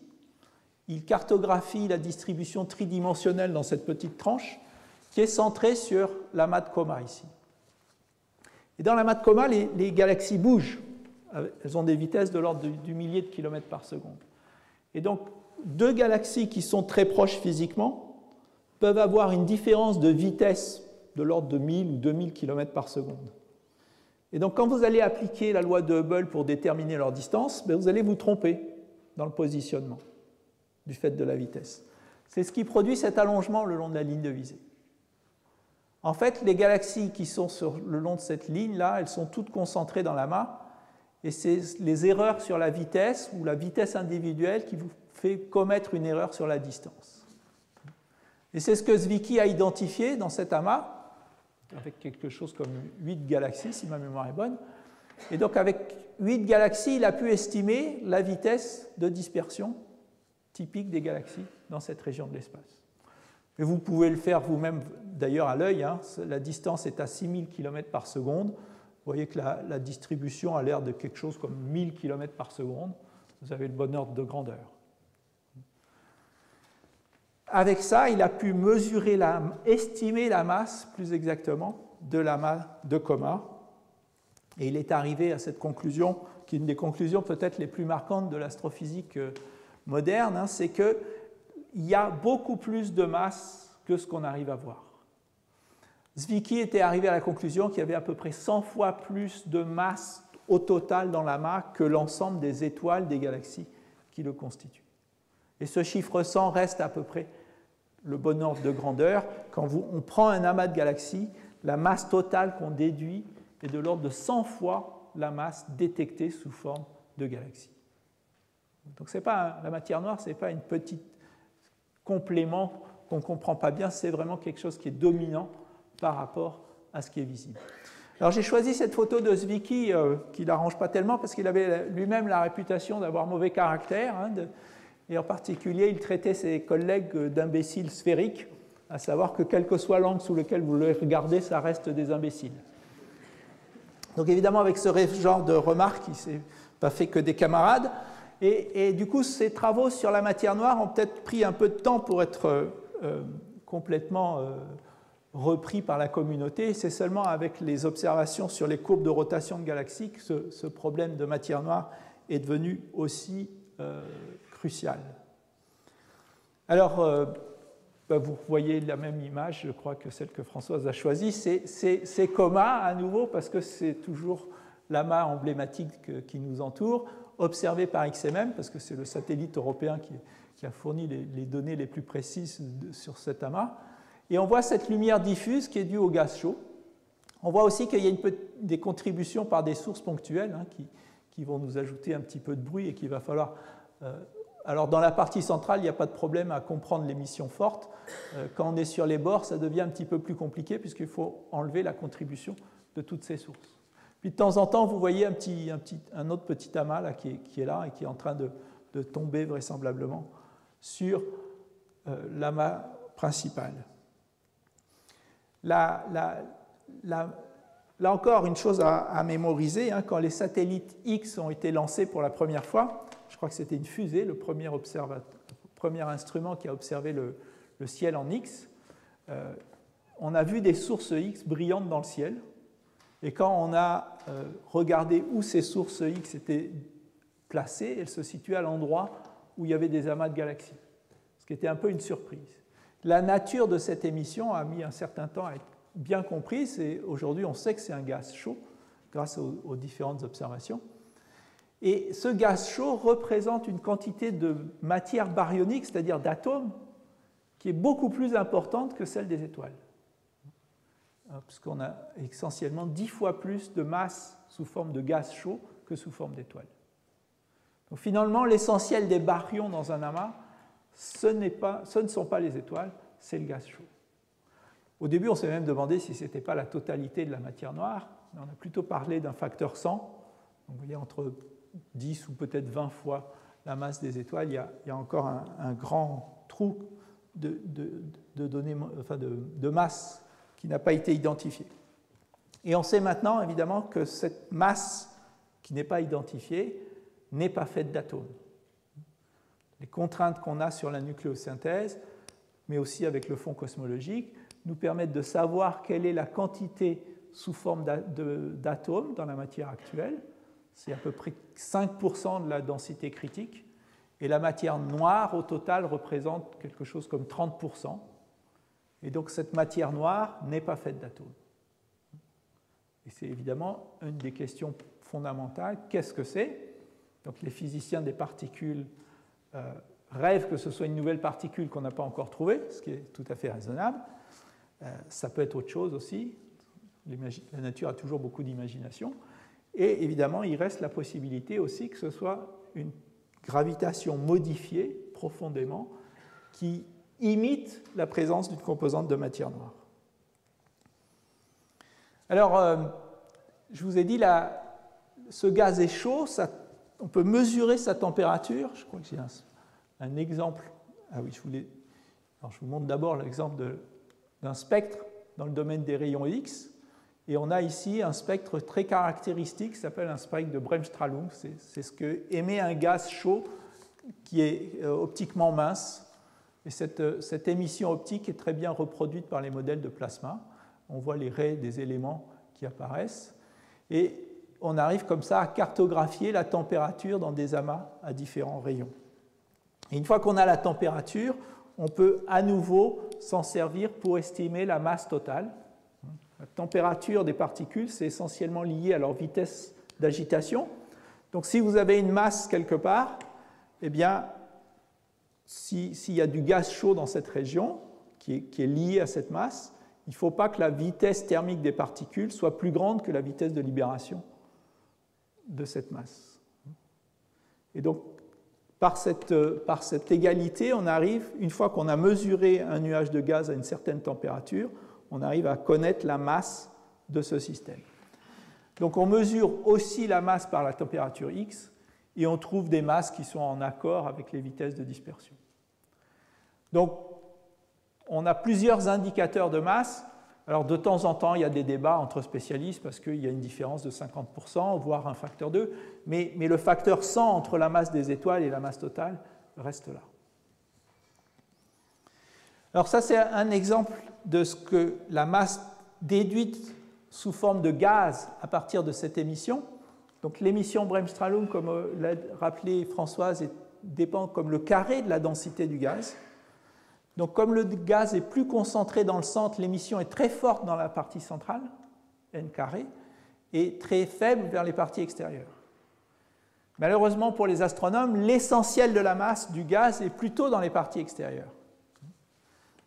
Il cartographie la distribution tridimensionnelle dans cette petite tranche qui est centrée sur l'amas de Coma ici. Et dans l'amas de Coma, les galaxies bougent. Elles ont des vitesses de l'ordre du millier de kilomètres par seconde. Et donc, deux galaxies qui sont très proches physiquement peuvent avoir une différence de vitesse de l'ordre de 1000 ou 2000 km par seconde. Et donc, quand vous allez appliquer la loi de Hubble pour déterminer leur distance, vous allez vous tromper dans le positionnement du fait de la vitesse. C'est ce qui produit cet allongement le long de la ligne de visée. En fait, les galaxies qui sont le long de cette ligne-là, elles sont toutes concentrées dans l'amas, et c'est les erreurs sur la vitesse ou la vitesse individuelle qui vous fait commettre une erreur sur la distance. Et c'est ce que Zwicky a identifié dans cet amas, avec quelque chose comme 8 galaxies, si ma mémoire est bonne. Et donc, avec 8 galaxies, il a pu estimer la vitesse de dispersion typique des galaxies dans cette région de l'espace. Et vous pouvez le faire vous-même, d'ailleurs, à l'œil. La distance est à 6000 km par seconde. Vous voyez que la distribution a l'air de quelque chose comme 1000 km par seconde. Vous avez le bon ordre de grandeur. Avec ça, il a pu estimer la masse, plus exactement, de l'amas de Coma. Et il est arrivé à cette conclusion, qui est une des conclusions peut-être les plus marquantes de l'astrophysique moderne, c'est qu'il y a beaucoup plus de masse que ce qu'on arrive à voir. Zwicky était arrivé à la conclusion qu'il y avait à peu près 100 fois plus de masse au total dans l'amas que l'ensemble des étoiles des galaxies qui le constituent. Et ce chiffre 100 reste à peu près le bon ordre de grandeur. Quand on prend un amas de galaxies, la masse totale qu'on déduit est de l'ordre de 100 fois la masse détectée sous forme de galaxies. Donc la matière noire, ce n'est pas une petite complément qu'on ne comprend pas bien, c'est vraiment quelque chose qui est dominant par rapport à ce qui est visible. Alors j'ai choisi cette photo de Zwicky qui ne l'arrange pas tellement parce qu'il avait lui-même la réputation d'avoir mauvais caractère, et en particulier il traitait ses collègues d'imbéciles sphériques, à savoir que quel que soit l'angle sous lequel vous le regardez, ça reste des imbéciles. Donc évidemment avec ce genre de remarques, il ne s'est pas fait que des camarades. Et du coup, ces travaux sur la matière noire ont peut-être pris un peu de temps pour être complètement repris par la communauté. Et c'est seulement avec les observations sur les courbes de rotation de galaxies que ce problème de matière noire est devenu aussi crucial. Alors, vous voyez la même image, je crois que celle que Françoise a choisie. C'est Coma à nouveau, parce que c'est toujours l'amas emblématique qui nous entoure, observé par XMM, parce que c'est le satellite européen qui a fourni les données les plus précises sur cet amas. Et on voit cette lumière diffuse qui est due au gaz chaud. On voit aussi qu'il y a des contributions par des sources ponctuelles qui vont nous ajouter un petit peu de bruit et qu'il va falloir... alors dans la partie centrale, il n'y a pas de problème à comprendre l'émission forte. Quand on est sur les bords, ça devient un petit peu plus compliqué puisqu'il faut enlever la contribution de toutes ces sources. Puis de temps en temps, vous voyez un autre petit amas là, qui est là et qui est en train de tomber vraisemblablement sur l'amas principal. Là encore, une chose à mémoriser, quand les satellites X ont été lancés pour la première fois, je crois que c'était une fusée, le premier instrument qui a observé le ciel en X, on a vu des sources X brillantes dans le ciel. Et quand on a regardé où ces sources X étaient placées, elles se situaient à l'endroit où il y avait des amas de galaxies, ce qui était un peu une surprise. La nature de cette émission a mis un certain temps à être bien comprise, et aujourd'hui on sait que c'est un gaz chaud grâce aux différentes observations. Et ce gaz chaud représente une quantité de matière baryonique, c'est-à-dire d'atomes, qui est beaucoup plus importante que celle des étoiles. Puisqu'on a essentiellement 10 fois plus de masse sous forme de gaz chaud que sous forme d'étoiles. Donc finalement, l'essentiel des baryons dans un amas, ce ne sont pas les étoiles, c'est le gaz chaud. Au début, on s'est même demandé si ce n'était pas la totalité de la matière noire, mais on a plutôt parlé d'un facteur 100. Donc vous voyez, entre 10 ou peut-être 20 fois la masse des étoiles, il y a encore un grand trou de masse qui n'a pas été identifié. Et on sait maintenant, évidemment, que cette masse qui n'est pas identifiée n'est pas faite d'atomes. Les contraintes qu'on a sur la nucléosynthèse, mais aussi avec le fond cosmologique, nous permettent de savoir quelle est la quantité sous forme d'atomes dans la matière actuelle. C'est à peu près 5% de la densité critique. Et la matière noire, au total, représente quelque chose comme 30%. Et donc cette matière noire n'est pas faite d'atomes. Et c'est évidemment une des questions fondamentales. Qu'est-ce que c'est? Donc les physiciens des particules rêvent que ce soit une nouvelle particule qu'on n'a pas encore trouvée, ce qui est tout à fait raisonnable. Ça peut être autre chose aussi. La nature a toujours beaucoup d'imagination. Et évidemment, il reste la possibilité aussi que ce soit une gravitation modifiée profondément qui imite la présence d'une composante de matière noire. Alors, je vous ai dit, ce gaz est chaud, on peut mesurer sa température. Je crois que j'ai un exemple. Ah oui, alors je vous montre d'abord l'exemple d'un spectre dans le domaine des rayons X. Et on a ici un spectre très caractéristique qui s'appelle un spectre de Bremsstrahlung. C'est ce que émet un gaz chaud qui est optiquement mince. Et cette émission optique est très bien reproduite par les modèles de plasma. On voit les raies des éléments qui apparaissent. Et on arrive comme ça à cartographier la température dans des amas à différents rayons. Et une fois qu'on a la température, on peut à nouveau s'en servir pour estimer la masse totale. La température des particules, c'est essentiellement lié à leur vitesse d'agitation. Donc si vous avez une masse quelque part, eh bien, s'il y a du gaz chaud dans cette région, qui est lié à cette masse, il ne faut pas que la vitesse thermique des particules soit plus grande que la vitesse de libération de cette masse. Et donc, par cette égalité, on arrive, une fois qu'on a mesuré un nuage de gaz à une certaine température, on arrive à connaître la masse de ce système. Donc on mesure aussi la masse par la température X et on trouve des masses qui sont en accord avec les vitesses de dispersion. Donc on a plusieurs indicateurs de masse. Alors de temps en temps, il y a des débats entre spécialistes parce qu'il y a une différence de 50%, voire un facteur 2, mais le facteur 100 entre la masse des étoiles et la masse totale reste là. Alors ça, c'est un exemple de ce que la masse déduite sous forme de gaz à partir de cette émission. Donc l'émission Bremsstrahlung, comme l'a rappelé Françoise, dépend comme le carré de la densité du gaz. Donc comme le gaz est plus concentré dans le centre, l'émission est très forte dans la partie centrale, n carré, et très faible vers les parties extérieures. Malheureusement pour les astronomes, l'essentiel de la masse du gaz est plutôt dans les parties extérieures.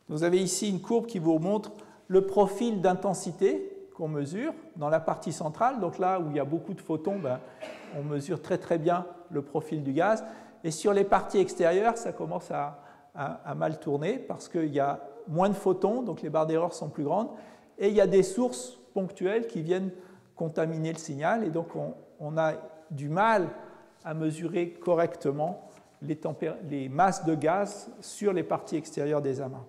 Vous avez ici une courbe qui vous montre le profil d'intensité qu'on mesure dans la partie centrale. Donc là où il y a beaucoup de photons, on mesure très très bien le profil du gaz. Et sur les parties extérieures, ça commence à mal tourner parce qu'il y a moins de photons, donc les barres d'erreur sont plus grandes. Et il y a des sources ponctuelles qui viennent contaminer le signal. Et donc on a du mal à mesurer correctement les masses de gaz sur les parties extérieures des amas.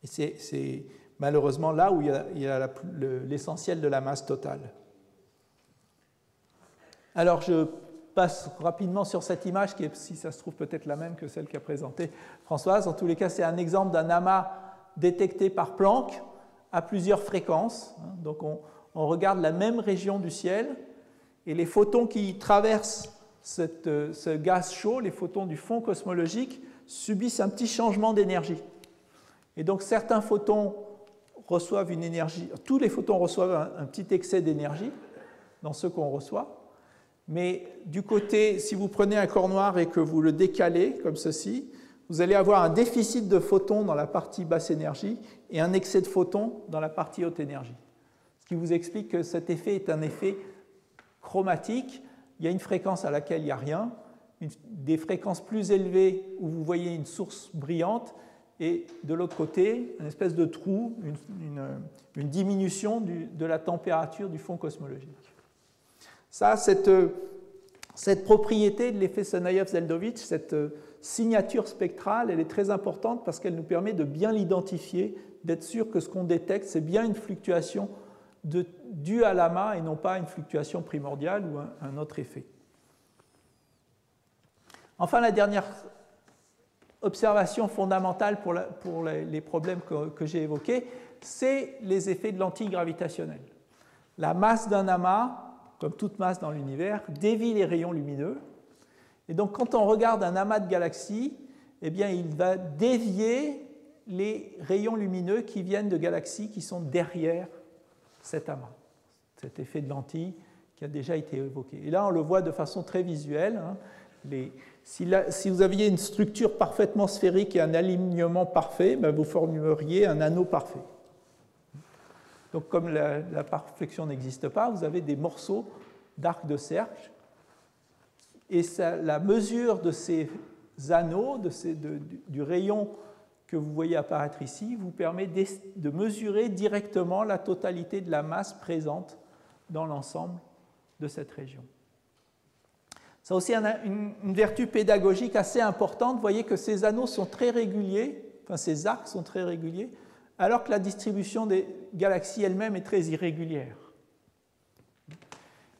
Et c'est malheureusement là où il y a l'essentiel de la masse totale. Alors je passe rapidement sur cette image qui est, si ça se trouve, peut-être la même que celle qu'a présentée Françoise. En tous les cas, c'est un exemple d'un amas détecté par Planck à plusieurs fréquences. Donc on regarde la même région du ciel et les photons qui traversent ce gaz chaud, les photons du fond cosmologique, subissent un petit changement d'énergie. Et donc certains photons reçoivent une énergie, tous les photons reçoivent un petit excès d'énergie dans ceux qu'on reçoit, Mais du côté, si vous prenez un corps noir et que vous le décalez comme ceci, vous allez avoir un déficit de photons dans la partie basse énergie et un excès de photons dans la partie haute énergie. Ce qui vous explique que cet effet est un effet chromatique. Il y a une fréquence à laquelle il n'y a rien, des fréquences plus élevées où vous voyez une source brillante, et de l'autre côté, une espèce de trou, une diminution de la température du fond cosmologique. Ça, cette propriété de l'effet Sonaïev-Zeldovich, cette signature spectrale, elle est très importante parce qu'elle nous permet de bien l'identifier, d'être sûr que ce qu'on détecte, c'est bien une fluctuation due à l'amas et non pas une fluctuation primordiale ou un autre effet. Enfin, la dernière observation fondamentale pour les problèmes que j'ai évoqués, c'est les effets de lentille gravitationnelle. La masse d'un amas, comme toute masse dans l'univers, dévie les rayons lumineux. Et donc, quand on regarde un amas de galaxies, eh bien, il va dévier les rayons lumineux qui viennent de galaxies qui sont derrière cet amas. Cet effet de lentille qui a déjà été évoqué. Et là, on le voit de façon très visuelle. Si vous aviez une structure parfaitement sphérique et un alignement parfait, ben vous formeriez un anneau parfait. Donc, comme la perfection n'existe pas, vous avez des morceaux d'arc de cercle. Et la mesure de ces anneaux, du rayon que vous voyez apparaître ici, vous permet de mesurer directement la totalité de la masse présente dans l'ensemble de cette région. Ça a aussi une vertu pédagogique assez importante. Vous voyez que ces anneaux sont très réguliers, enfin ces arcs sont très réguliers, alors que la distribution des galaxies elle-même est très irrégulière.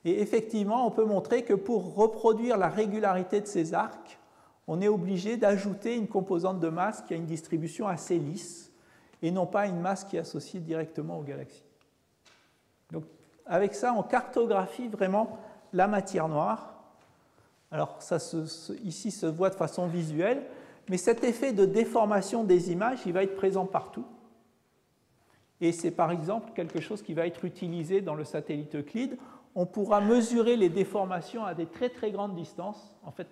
Et effectivement, on peut montrer que pour reproduire la régularité de ces arcs, on est obligé d'ajouter une composante de masse qui a une distribution assez lisse et non pas une masse qui est associée directement aux galaxies. Donc, avec ça, on cartographie vraiment la matière noire. Alors, ici se voit de façon visuelle, mais cet effet de déformation des images, il va être présent partout. Et c'est par exemple quelque chose qui va être utilisé dans le satellite Euclide. On pourra mesurer les déformations à des très très grandes distances. En fait,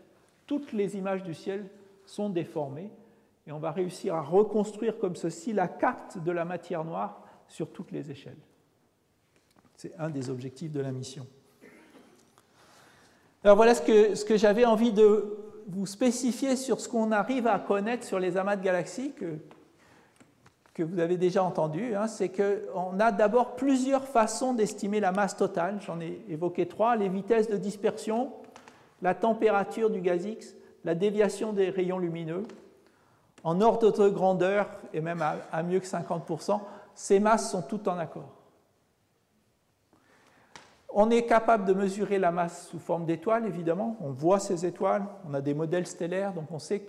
toutes les images du ciel sont déformées et on va réussir à reconstruire comme ceci la carte de la matière noire sur toutes les échelles. C'est un des objectifs de la mission. Alors voilà ce que j'avais envie de vous spécifier sur ce qu'on arrive à connaître sur les amas de galaxies que vous avez déjà entendu. C'est qu'on a d'abord plusieurs façons d'estimer la masse totale. J'en ai évoqué 3, les vitesses de dispersion, la température du gaz X, la déviation des rayons lumineux. En ordre de grandeur, et même à mieux que 50%, ces masses sont toutes en accord. On est capable de mesurer la masse sous forme d'étoiles, évidemment. On voit ces étoiles, on a des modèles stellaires, donc on sait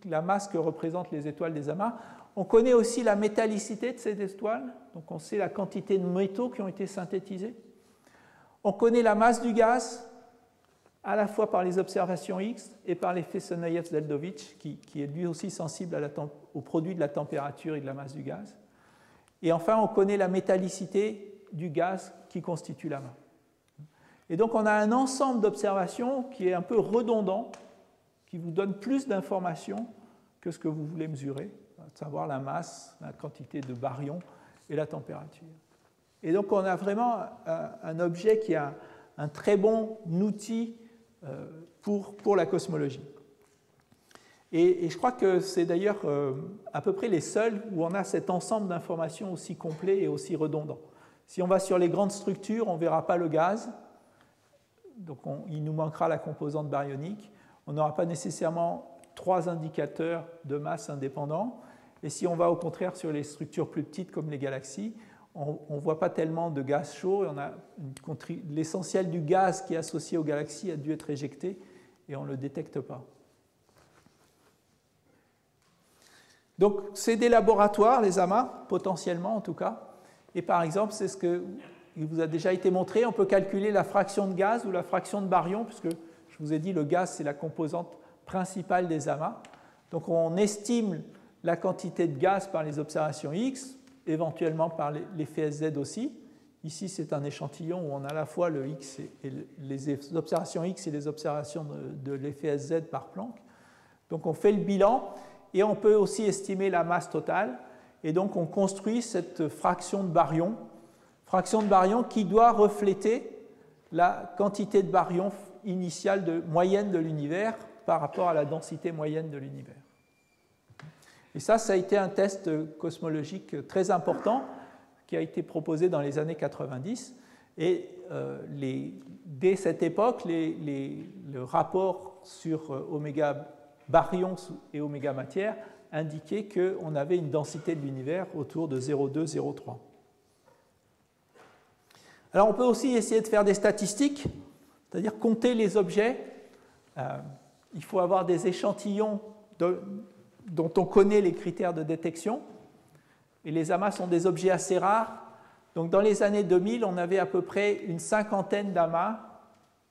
la masse que représentent les étoiles des amas. On connaît aussi la métallicité de ces étoiles, donc on sait la quantité de métaux qui ont été synthétisés. On connaît la masse du gaz, à la fois par les observations X et par l'effet Sonaïev-Zeldovich, qui est lui aussi sensible au produit de la température et de la masse du gaz. Et enfin, on connaît la métallicité du gaz qui constitue l'amas. Et donc, on a un ensemble d'observations qui est un peu redondant, qui vous donne plus d'informations que ce que vous voulez mesurer, à savoir la masse, la quantité de baryons et la température. Et donc, on a vraiment un objet qui a un très bon outil pour la cosmologie. Et je crois que c'est d'ailleurs à peu près les seuls où on a cet ensemble d'informations aussi complet et aussi redondant. Si on va sur les grandes structures, on ne verra pas le gaz, donc il nous manquera la composante baryonique. On n'aura pas nécessairement 3 indicateurs de masse indépendants. Et si on va au contraire sur les structures plus petites comme les galaxies, on ne voit pas tellement de gaz chaud. L'essentiel du gaz qui est associé aux galaxies a dû être éjecté et on ne le détecte pas. Donc, c'est des laboratoires, les amas, potentiellement en tout cas. Et par exemple, c'est ce qui vous a déjà été montré. On peut calculer la fraction de gaz ou la fraction de baryon, puisque je vous ai dit le gaz, c'est la composante principale des amas. Donc, on estime la quantité de gaz par les observations X, éventuellement par l'effet SZ aussi. Ici, c'est un échantillon où on a à la fois le X et les observations X et les observations de l'effet SZ par Planck. Donc on fait le bilan et on peut aussi estimer la masse totale. Et donc on construit cette fraction de baryon qui doit refléter la quantité de baryon initiale moyenne de l'univers par rapport à la densité moyenne de l'univers. Et ça a été un test cosmologique très important qui a été proposé dans les années 90. Et dès cette époque, le rapport sur oméga baryon et oméga matière indiquait qu'on avait une densité de l'univers autour de 0,2, 0,3. Alors on peut aussi essayer de faire des statistiques, c'est-à-dire compter les objets. Il faut avoir des échantillons dont on connaît les critères de détection. Et les amas sont des objets assez rares. Donc dans les années 2000, on avait à peu près une cinquantaine d'amas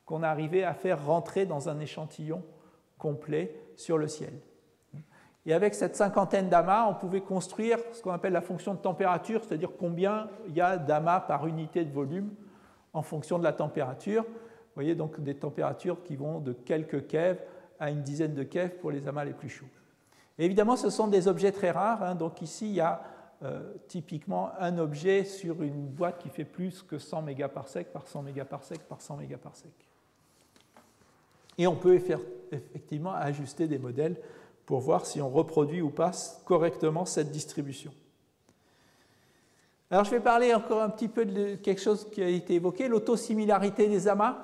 qu'on arrivait à faire rentrer dans un échantillon complet sur le ciel. Et avec cette cinquantaine d'amas, on pouvait construire ce qu'on appelle la fonction de température, c'est-à-dire combien il y a d'amas par unité de volume en fonction de la température. Vous voyez donc des températures qui vont de quelques keV à une dizaine de keV pour les amas les plus chauds. Et évidemment, ce sont des objets très rares. Hein. Donc ici, il y a typiquement un objet sur une boîte qui fait plus que 100 mégaparsec par 100 mégaparsec par 100 mégaparsec. Et on peut effectivement ajuster des modèles pour voir si on reproduit ou pas correctement cette distribution. Alors je vais parler encore un petit peu de quelque chose qui a été évoqué, l'autosimilarité des amas.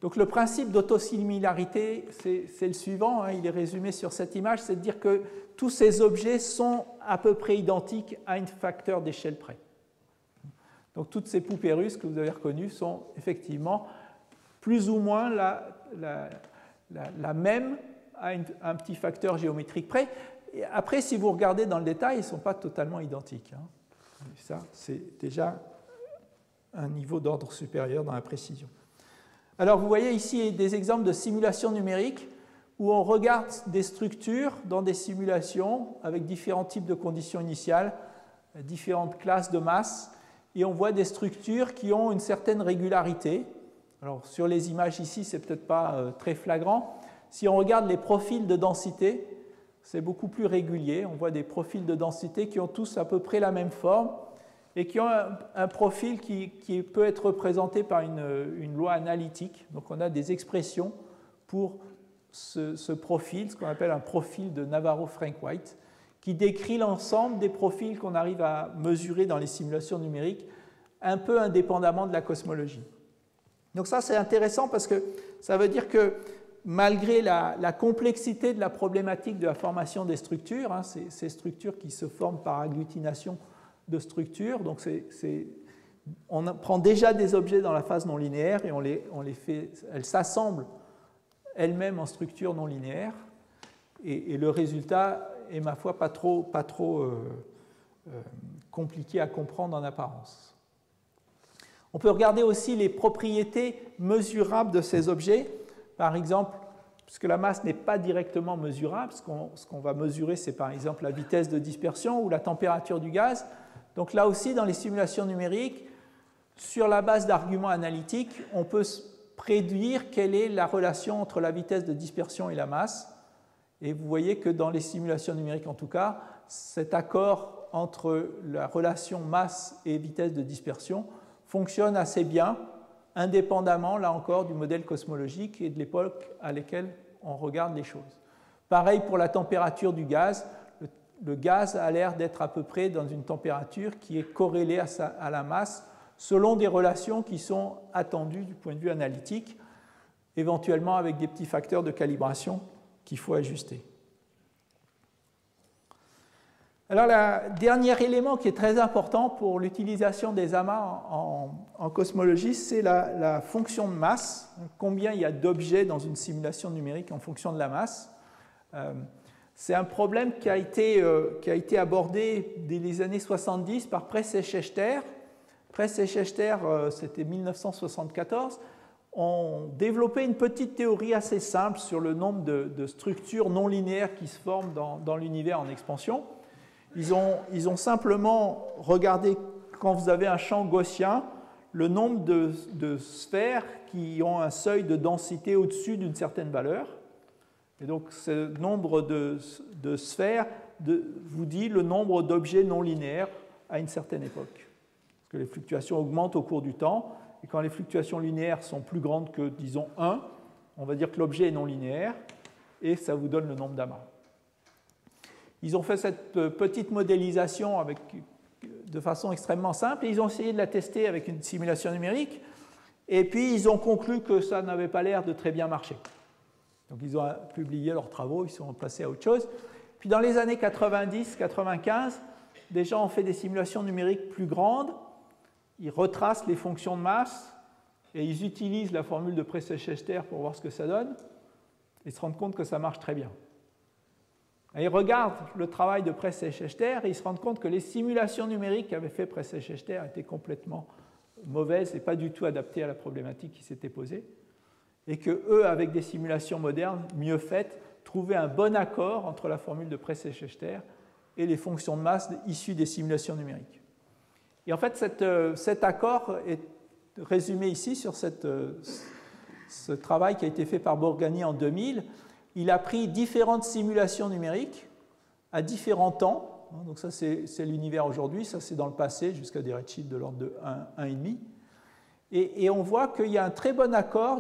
Donc le principe d'autosimilarité, c'est le suivant, hein, il est résumé sur cette image, c'est de dire que tous ces objets sont à peu près identiques à un facteur d'échelle près. Donc toutes ces poupées russes que vous avez reconnues sont effectivement plus ou moins la même à un petit facteur géométrique près. Et après, si vous regardez dans le détail, ils ne sont pas totalement identiques. Hein. Ça, c'est déjà un niveau d'ordre supérieur dans la précision. Alors, vous voyez ici des exemples de simulations numériques où on regarde des structures dans des simulations avec différents types de conditions initiales, différentes classes de masse, et on voit des structures qui ont une certaine régularité. Alors, sur les images ici, ce n'est peut-être pas très flagrant. Si on regarde les profils de densité, c'est beaucoup plus régulier. On voit des profils de densité qui ont tous à peu près la même forme et qui ont un profil qui peut être représenté par une loi analytique. Donc on a des expressions pour ce profil, ce qu'on appelle un profil de Navarro-Frank-White, qui décrit l'ensemble des profils qu'on arrive à mesurer dans les simulations numériques, un peu indépendamment de la cosmologie. Donc ça, c'est intéressant parce que ça veut dire que malgré la complexité de la problématique de la formation des structures, hein, ces structures qui se forment par agglutination de structures, donc on prend déjà des objets dans la phase non linéaire et elles s'assemblent elles-mêmes en structures non linéaires, et le résultat est, ma foi, pas trop compliqué à comprendre en apparence. On peut regarder aussi les propriétés mesurables de ces objets. Par exemple, puisque la masse n'est pas directement mesurable, ce qu'on va mesurer, c'est par exemple la vitesse de dispersion ou la température du gaz. Donc là aussi, dans les simulations numériques, sur la base d'arguments analytiques, on peut prédire quelle est la relation entre la vitesse de dispersion et la masse. Et vous voyez que dans les simulations numériques, en tout cas, cet accord entre la relation masse et vitesse de dispersion fonctionne assez bien, indépendamment, là encore, du modèle cosmologique et de l'époque à laquelle on regarde les choses. Pareil pour la température du gaz. Le gaz a l'air d'être à peu près dans une température qui est corrélée à la masse, selon des relations qui sont attendues du point de vue analytique, éventuellement avec des petits facteurs de calibration qu'il faut ajuster. Alors, le dernier élément qui est très important pour l'utilisation des amas en cosmologie, c'est la fonction de masse. Combien il y a d'objets dans une simulation numérique en fonction de la masse. C'est un problème qui a été abordé dès les années 70 par Press et Schechter. Press et Schechter, c'était 1974, ont développé une petite théorie assez simple sur le nombre de structures non linéaires qui se forment dans l'univers en expansion. Ils ont simplement regardé quand vous avez un champ gaussien, le nombre de sphères qui ont un seuil de densité au-dessus d'une certaine valeur. Et donc, ce nombre de sphères vous dit le nombre d'objets non linéaires à une certaine époque. Parce que les fluctuations augmentent au cours du temps, et quand les fluctuations linéaires sont plus grandes que, disons, 1, on va dire que l'objet est non linéaire, et ça vous donne le nombre d'amas. Ils ont fait cette petite modélisation de façon extrêmement simple, et ils ont essayé de la tester avec une simulation numérique, et puis ils ont conclu que ça n'avait pas l'air de très bien marcher. Donc ils ont publié leurs travaux, ils sont passés à autre chose. Puis dans les années 90-95, des gens ont fait des simulations numériques plus grandes, ils retracent les fonctions de masse, et ils utilisent la formule de Pressel-Schechter pour voir ce que ça donne, et se rendent compte que ça marche très bien. Et ils regardent le travail de Pressel-Schechter et ils se rendent compte que les simulations numériques qu'avait fait Pressel-Schechter étaient complètement mauvaises et pas du tout adaptées à la problématique qui s'était posée. Et qu'eux, avec des simulations modernes, mieux faites, trouvaient un bon accord entre la formule de Pressel-Schechter et les fonctions de masse issues des simulations numériques. Et en fait, cet accord est résumé ici sur ce travail qui a été fait par Borgani en 2000. Il a pris différentes simulations numériques à différents temps. Donc ça, c'est l'univers aujourd'hui. Ça, c'est dans le passé, jusqu'à des redshifts de l'ordre de 1,5. Et on voit qu'il y a un très bon accord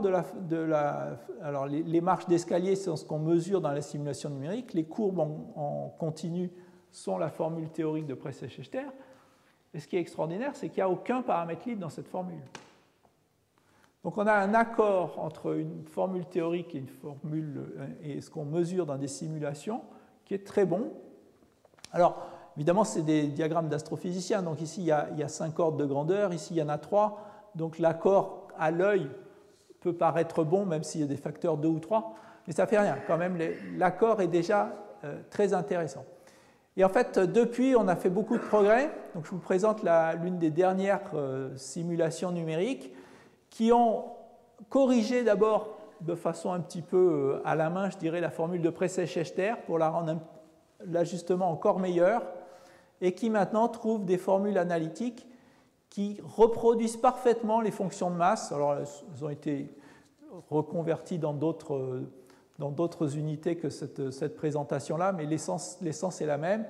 alors, les marches d'escalier, c'est ce qu'on mesure dans la simulation numérique. Les courbes en continu sont la formule théorique de Pressel-Schechter. Et ce qui est extraordinaire, c'est qu'il n'y a aucun paramètre libre dans cette formule. Donc on a un accord entre une formule théorique et ce qu'on mesure dans des simulations qui est très bon. Alors, évidemment, c'est des diagrammes d'astrophysiciens. Donc ici, il y a 5 ordres de grandeur. Ici, il y en a 3. Donc l'accord à l'œil peut paraître bon, même s'il y a des facteurs 2 ou 3. Mais ça ne fait rien. Quand même, l'accord est déjà très intéressant. Et en fait, depuis, on a fait beaucoup de progrès. Donc je vous présente l'une des dernières simulations numériques qui ont corrigé d'abord de façon un petit peu à la main, je dirais, la formule de Pressel-Schechter pour la rendre l'ajustement encore meilleur, et qui maintenant trouvent des formules analytiques qui reproduisent parfaitement les fonctions de masse. Alors, elles ont été reconverties dans d'autres unités que cette présentation-là, mais l'essence est la même.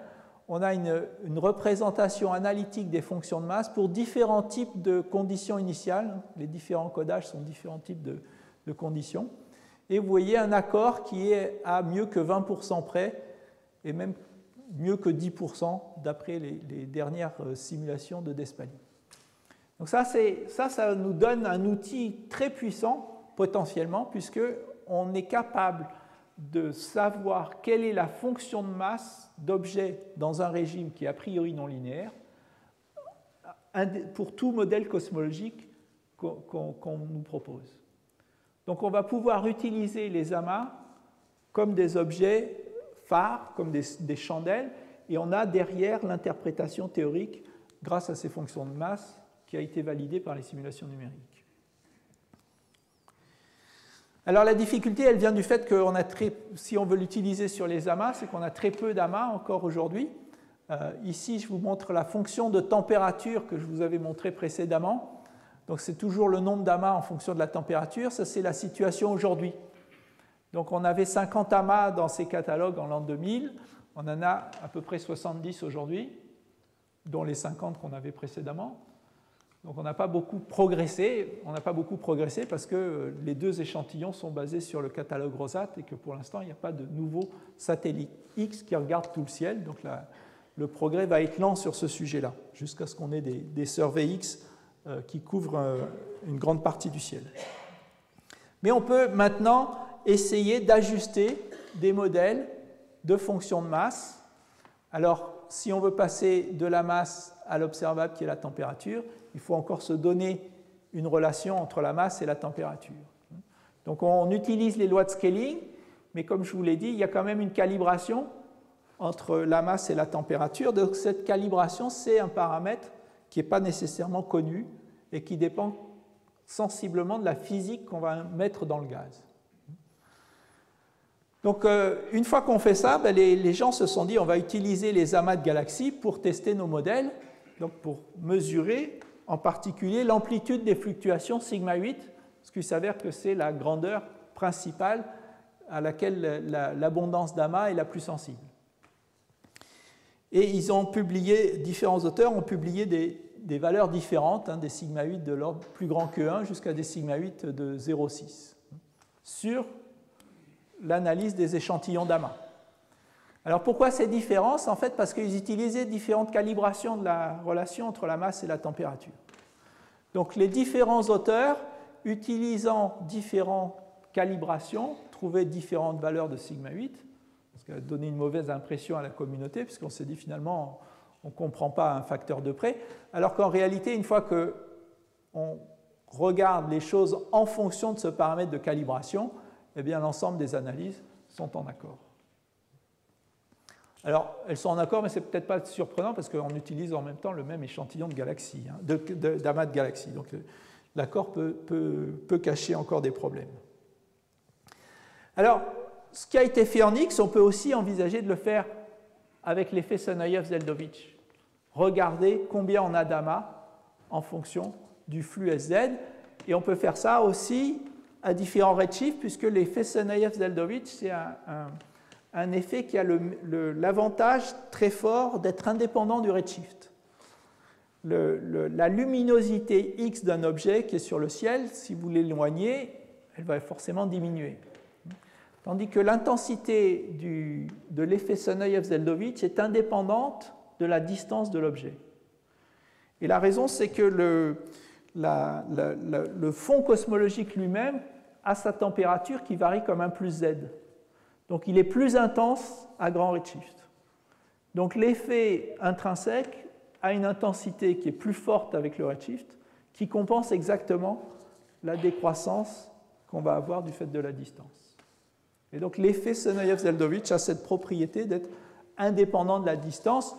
On a une représentation analytique des fonctions de masse pour différents types de conditions initiales. Les différents codages sont différents types de conditions. Et vous voyez un accord qui est à mieux que 20% près, et même mieux que 10% d'après les dernières simulations de Despali. Donc ça nous donne un outil très puissant, potentiellement, puisqu'on est capable de savoir quelle est la fonction de masse d'objets dans un régime qui est a priori non linéaire pour tout modèle cosmologique qu'on nous propose. Donc on va pouvoir utiliser les amas comme des objets phares, comme des chandelles, et on a derrière l'interprétation théorique grâce à ces fonctions de masse qui a été validée par les simulations numériques. Alors la difficulté, elle vient du fait que si on veut l'utiliser sur les amas, c'est qu'on a très peu d'amas encore aujourd'hui. Ici, je vous montre la fonction de température que je vous avais montrée précédemment. Donc c'est toujours le nombre d'amas en fonction de la température. Ça, c'est la situation aujourd'hui. Donc on avait 50 amas dans ces catalogues en l'an 2000. On en a à peu près 70 aujourd'hui, dont les 50 qu'on avait précédemment. Donc on n'a pas beaucoup progressé. On n'a pas beaucoup progressé parce que les deux échantillons sont basés sur le catalogue Rosat et que pour l'instant, il n'y a pas de nouveaux satellites X qui regardent tout le ciel. Donc le progrès va être lent sur ce sujet-là, jusqu'à ce qu'on ait des surveys X qui couvrent une grande partie du ciel. Mais on peut maintenant essayer d'ajuster des modèles de fonctions de masse. Alors, si on veut passer de la masse à l'observable qui est la température, il faut encore se donner une relation entre la masse et la température. Donc on utilise les lois de scaling, mais comme je vous l'ai dit, il y a quand même une calibration entre la masse et la température. Donc cette calibration, c'est un paramètre qui n'est pas nécessairement connu et qui dépend sensiblement de la physique qu'on va mettre dans le gaz. Donc une fois qu'on fait ça, les gens se sont dit on va utiliser les amas de galaxies pour tester nos modèles. donc pour mesurer en particulier l'amplitude des fluctuations sigma 8, parce qu'il s'avère que c'est la grandeur principale à laquelle l'abondance d'amas est la plus sensible. Et ils ont publié, différents auteurs ont publié des valeurs différentes, des sigma 8 de l'ordre plus grand que 1 jusqu'à des sigma 8 de 0,6 sur l'analyse des échantillons d'amas. Alors pourquoi ces différences? En fait, parce qu'ils utilisaient différentes calibrations de la relation entre la masse et la température. Donc les différents auteurs, utilisant différentes calibrations, trouvaient différentes valeurs de sigma 8, ce qui a donné une mauvaise impression à la communauté, puisqu'on s'est dit finalement on ne comprend pas un facteur de près, alors qu'en réalité, une fois qu'on regarde les choses en fonction de ce paramètre de calibration, eh bien l'ensemble des analyses sont en accord. Alors, elles sont en accord, mais ce n'est peut-être pas surprenant parce qu'on utilise en même temps le même échantillon de galaxies, d'amas de galaxies. Donc, l'accord peut cacher encore des problèmes. Alors, ce qui a été fait en X, on peut aussi envisager de le faire avec l'effet Sonoyev-Zeldovich. Regardez combien on a d'amas en fonction du flux SZ. Et on peut faire ça aussi à différents redshifts, puisque l'effet Sonoyev-Zeldovich, c'est un effet qui a l'avantage très fort d'être indépendant du redshift. La luminosité X d'un objet qui est sur le ciel, si vous l'éloignez, elle va forcément diminuer. Tandis que l'intensité de l'effet Sonoyev-Zeldovich est indépendante de la distance de l'objet. Et la raison, c'est que le fond cosmologique lui-même a sa température qui varie comme 1 plus Z. Donc il est plus intense à grand redshift. Donc l'effet intrinsèque a une intensité qui est plus forte avec le redshift, qui compense exactement la décroissance qu'on va avoir du fait de la distance. Et donc l'effet Sonoyev-Zeldovich a cette propriété d'être indépendant de la distance,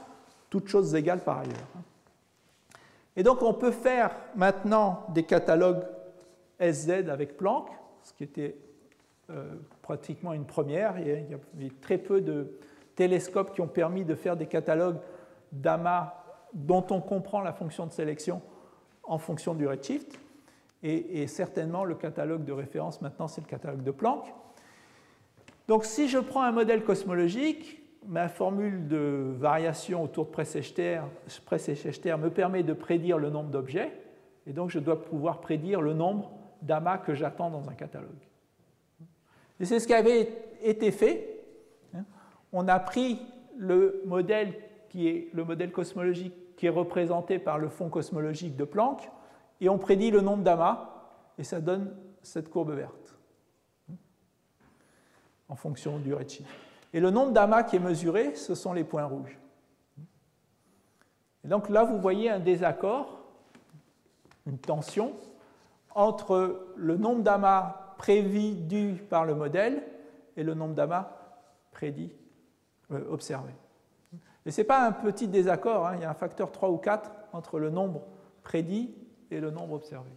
toutes choses égales par ailleurs. Et donc on peut faire maintenant des catalogues SZ avec Planck, ce qui était pratiquement une première. Il y avait très peu de télescopes qui ont permis de faire des catalogues d'amas dont on comprend la fonction de sélection en fonction du redshift. Et certainement, le catalogue de référence maintenant, c'est le catalogue de Planck. Donc, si je prends un modèle cosmologique, ma formule de variation autour de Press-Hechter me permet de prédire le nombre d'objets, et donc je dois pouvoir prédire le nombre d'amas que j'attends dans un catalogue. Et c'est ce qui avait été fait. On a pris le modèle qui est le modèle cosmologique qui est représenté par le fond cosmologique de Planck, et on prédit le nombre d'amas, et ça donne cette courbe verte en fonction du redshift. Et le nombre d'amas qui est mesuré, ce sont les points rouges. Et donc là, vous voyez un désaccord, une tension, entre le nombre d'amas prévu par le modèle et le nombre d'amas prédit, observé. Et ce n'est pas un petit désaccord, il y a un facteur 3 ou 4 entre le nombre prédit et le nombre observé.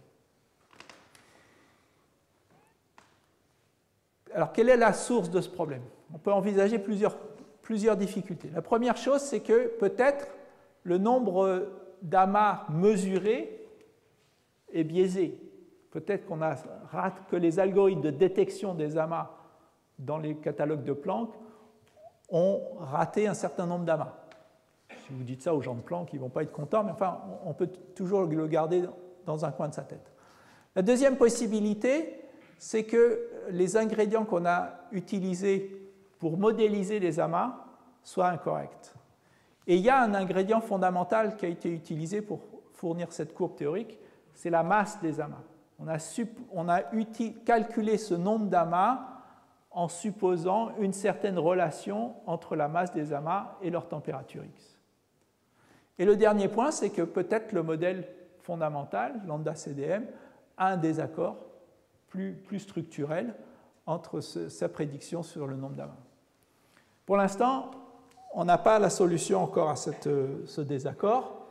Alors, quelle est la source de ce problème? On peut envisager plusieurs difficultés. La première chose, c'est que peut-être le nombre d'amas mesurés est biaisé. Peut-être que les algorithmes de détection des amas dans les catalogues de Planck ont raté un certain nombre d'amas. Si vous dites ça aux gens de Planck, ils ne vont pas être contents, mais enfin, on peut toujours le garder dans un coin de sa tête. La deuxième possibilité, c'est que les ingrédients qu'on a utilisés pour modéliser les amas soient incorrects. Et il y a un ingrédient fondamental qui a été utilisé pour fournir cette courbe théorique, c'est la masse des amas. On a calculé ce nombre d'amas en supposant une certaine relation entre la masse des amas et leur température X. Et le dernier point, c'est que peut-être le modèle fondamental, lambda CDM, a un désaccord plus structurel entre sa prédiction sur le nombre d'amas. Pour l'instant, on n'a pas la solution encore à ce désaccord.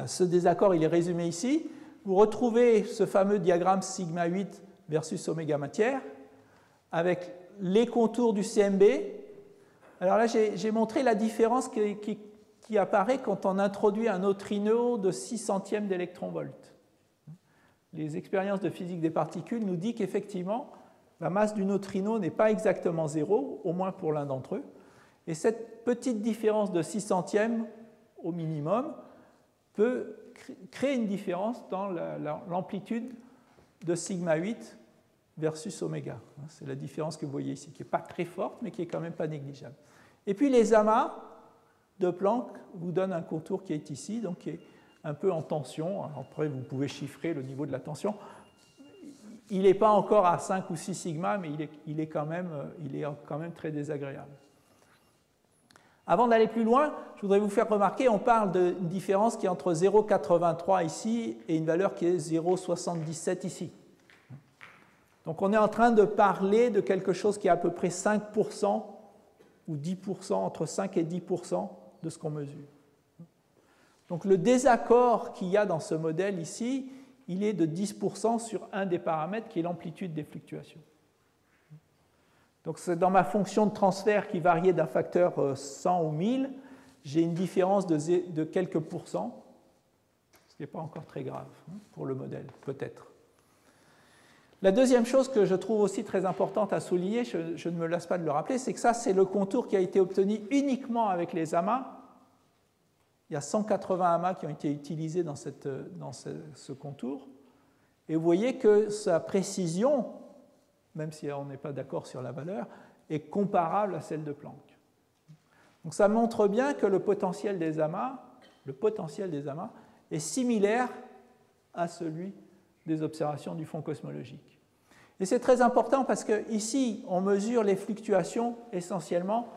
Ce désaccord, il est résumé ici. Vous retrouvez ce fameux diagramme sigma 8 versus oméga matière avec les contours du CMB. Alors là, j'ai montré la différence qui qui apparaît quand on introduit un neutrino de 6 centièmes d'électron-volt. Les expériences de physique des particules nous disent qu'effectivement, la masse du neutrino n'est pas exactement zéro, au moins pour l'un d'entre eux. Et cette petite différence de 6 centièmes au minimum peut créer une différence dans l'amplitude de sigma 8 versus oméga. C'est la différence que vous voyez ici, qui n'est pas très forte, mais qui n'est quand même pas négligeable. Et puis les amas de Planck vous donnent un contour qui est ici, donc qui est un peu en tension. Alors après, vous pouvez chiffrer le niveau de la tension. Il n'est pas encore à 5 ou 6 sigma, mais il est quand même très désagréable. Avant d'aller plus loin, je voudrais vous faire remarquer, on parle d'une différence qui est entre 0,83 ici et une valeur qui est 0,77 ici. Donc on est en train de parler de quelque chose qui est à peu près 5% ou 10%, entre 5 et 10% de ce qu'on mesure. Donc le désaccord qu'il y a dans ce modèle ici, il est de 10% sur un des paramètres qui est l'amplitude des fluctuations. Donc c'est dans ma fonction de transfert qui variait d'un facteur 100 ou 1000, j'ai une différence de quelques pourcents, ce qui n'est pas encore très grave pour le modèle, peut-être. La deuxième chose que je trouve aussi très importante à souligner, je ne me lasse pas de le rappeler, c'est que ça, c'est le contour qui a été obtenu uniquement avec les amas. Il y a 180 amas qui ont été utilisés dans ce contour. Et vous voyez que sa précision, même si on n'est pas d'accord sur la valeur, est comparable à celle de Planck. Donc ça montre bien que le potentiel des amas est similaire à celui des observations du fond cosmologique. Et c'est très important parce qu'ici, on mesure les fluctuations essentiellement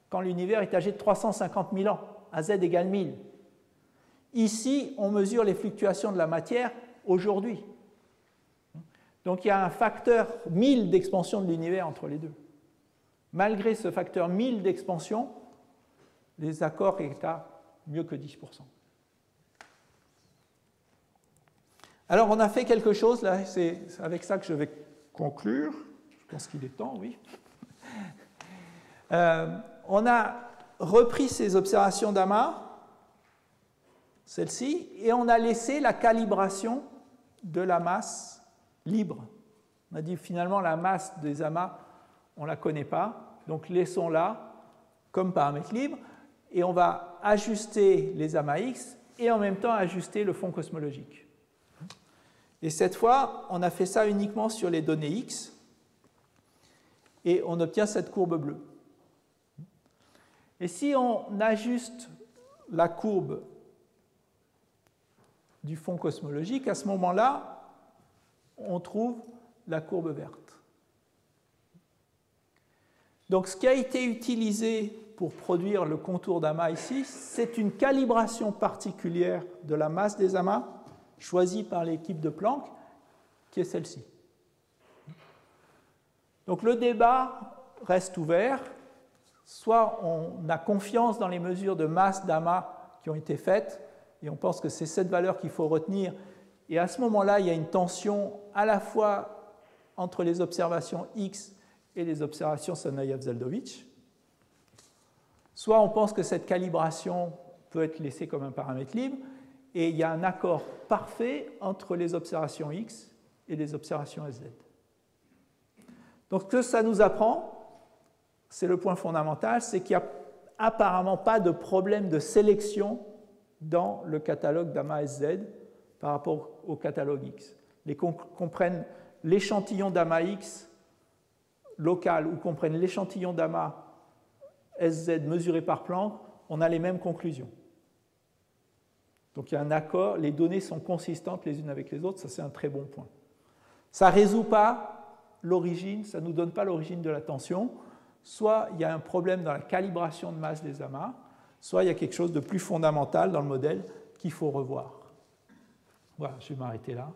quand l'univers est âgé de 350 000 ans, à z égale 1000. Ici, on mesure les fluctuations de la matière aujourd'hui. Donc il y a un facteur 1000 d'expansion de l'univers entre les deux. Malgré ce facteur 1000 d'expansion, les accords sont à mieux que 10%. Alors on a fait quelque chose, là, c'est avec ça que je vais conclure. Je pense qu'il est temps, oui. On a repris ces observations d'amas, celle-ci, et on a laissé la calibration de la masse libre. On a dit finalement la masse des amas, on ne la connaît pas, donc laissons-la comme paramètre libre, et on va ajuster les amas X et en même temps ajuster le fond cosmologique. Et cette fois, on a fait ça uniquement sur les données X, et on obtient cette courbe bleue. Et si on ajuste la courbe du fond cosmologique, à ce moment-là, on trouve la courbe verte. Donc ce qui a été utilisé pour produire le contour d'amas ici, c'est une calibration particulière de la masse des amas choisie par l'équipe de Planck, qui est celle-ci. Donc le débat reste ouvert. Soit on a confiance dans les mesures de masse d'amas qui ont été faites, et on pense que c'est cette valeur qu'il faut retenir, et à ce moment-là, il y a une tension à la fois entre les observations X et les observations Sonaïev-Zeldovich. Soit on pense que cette calibration peut être laissée comme un paramètre libre, et il y a un accord parfait entre les observations X et les observations SZ. Donc ce que ça nous apprend, c'est le point fondamental, c'est qu'il n'y a apparemment pas de problème de sélection dans le catalogue d'amas SZ par rapport au catalogue X. Qu'on prenne l'échantillon d'amas X local ou qu'on prenne l'échantillon d'amas SZ mesuré par Planck, on a les mêmes conclusions. Donc il y a un accord, les données sont consistantes les unes avec les autres, ça c'est un très bon point. Ça ne résout pas l'origine, ça ne nous donne pas l'origine de la tension. Soit il y a un problème dans la calibration de masse des amas, soit il y a quelque chose de plus fondamental dans le modèle qu'il faut revoir. Voilà, je vais m'arrêter là.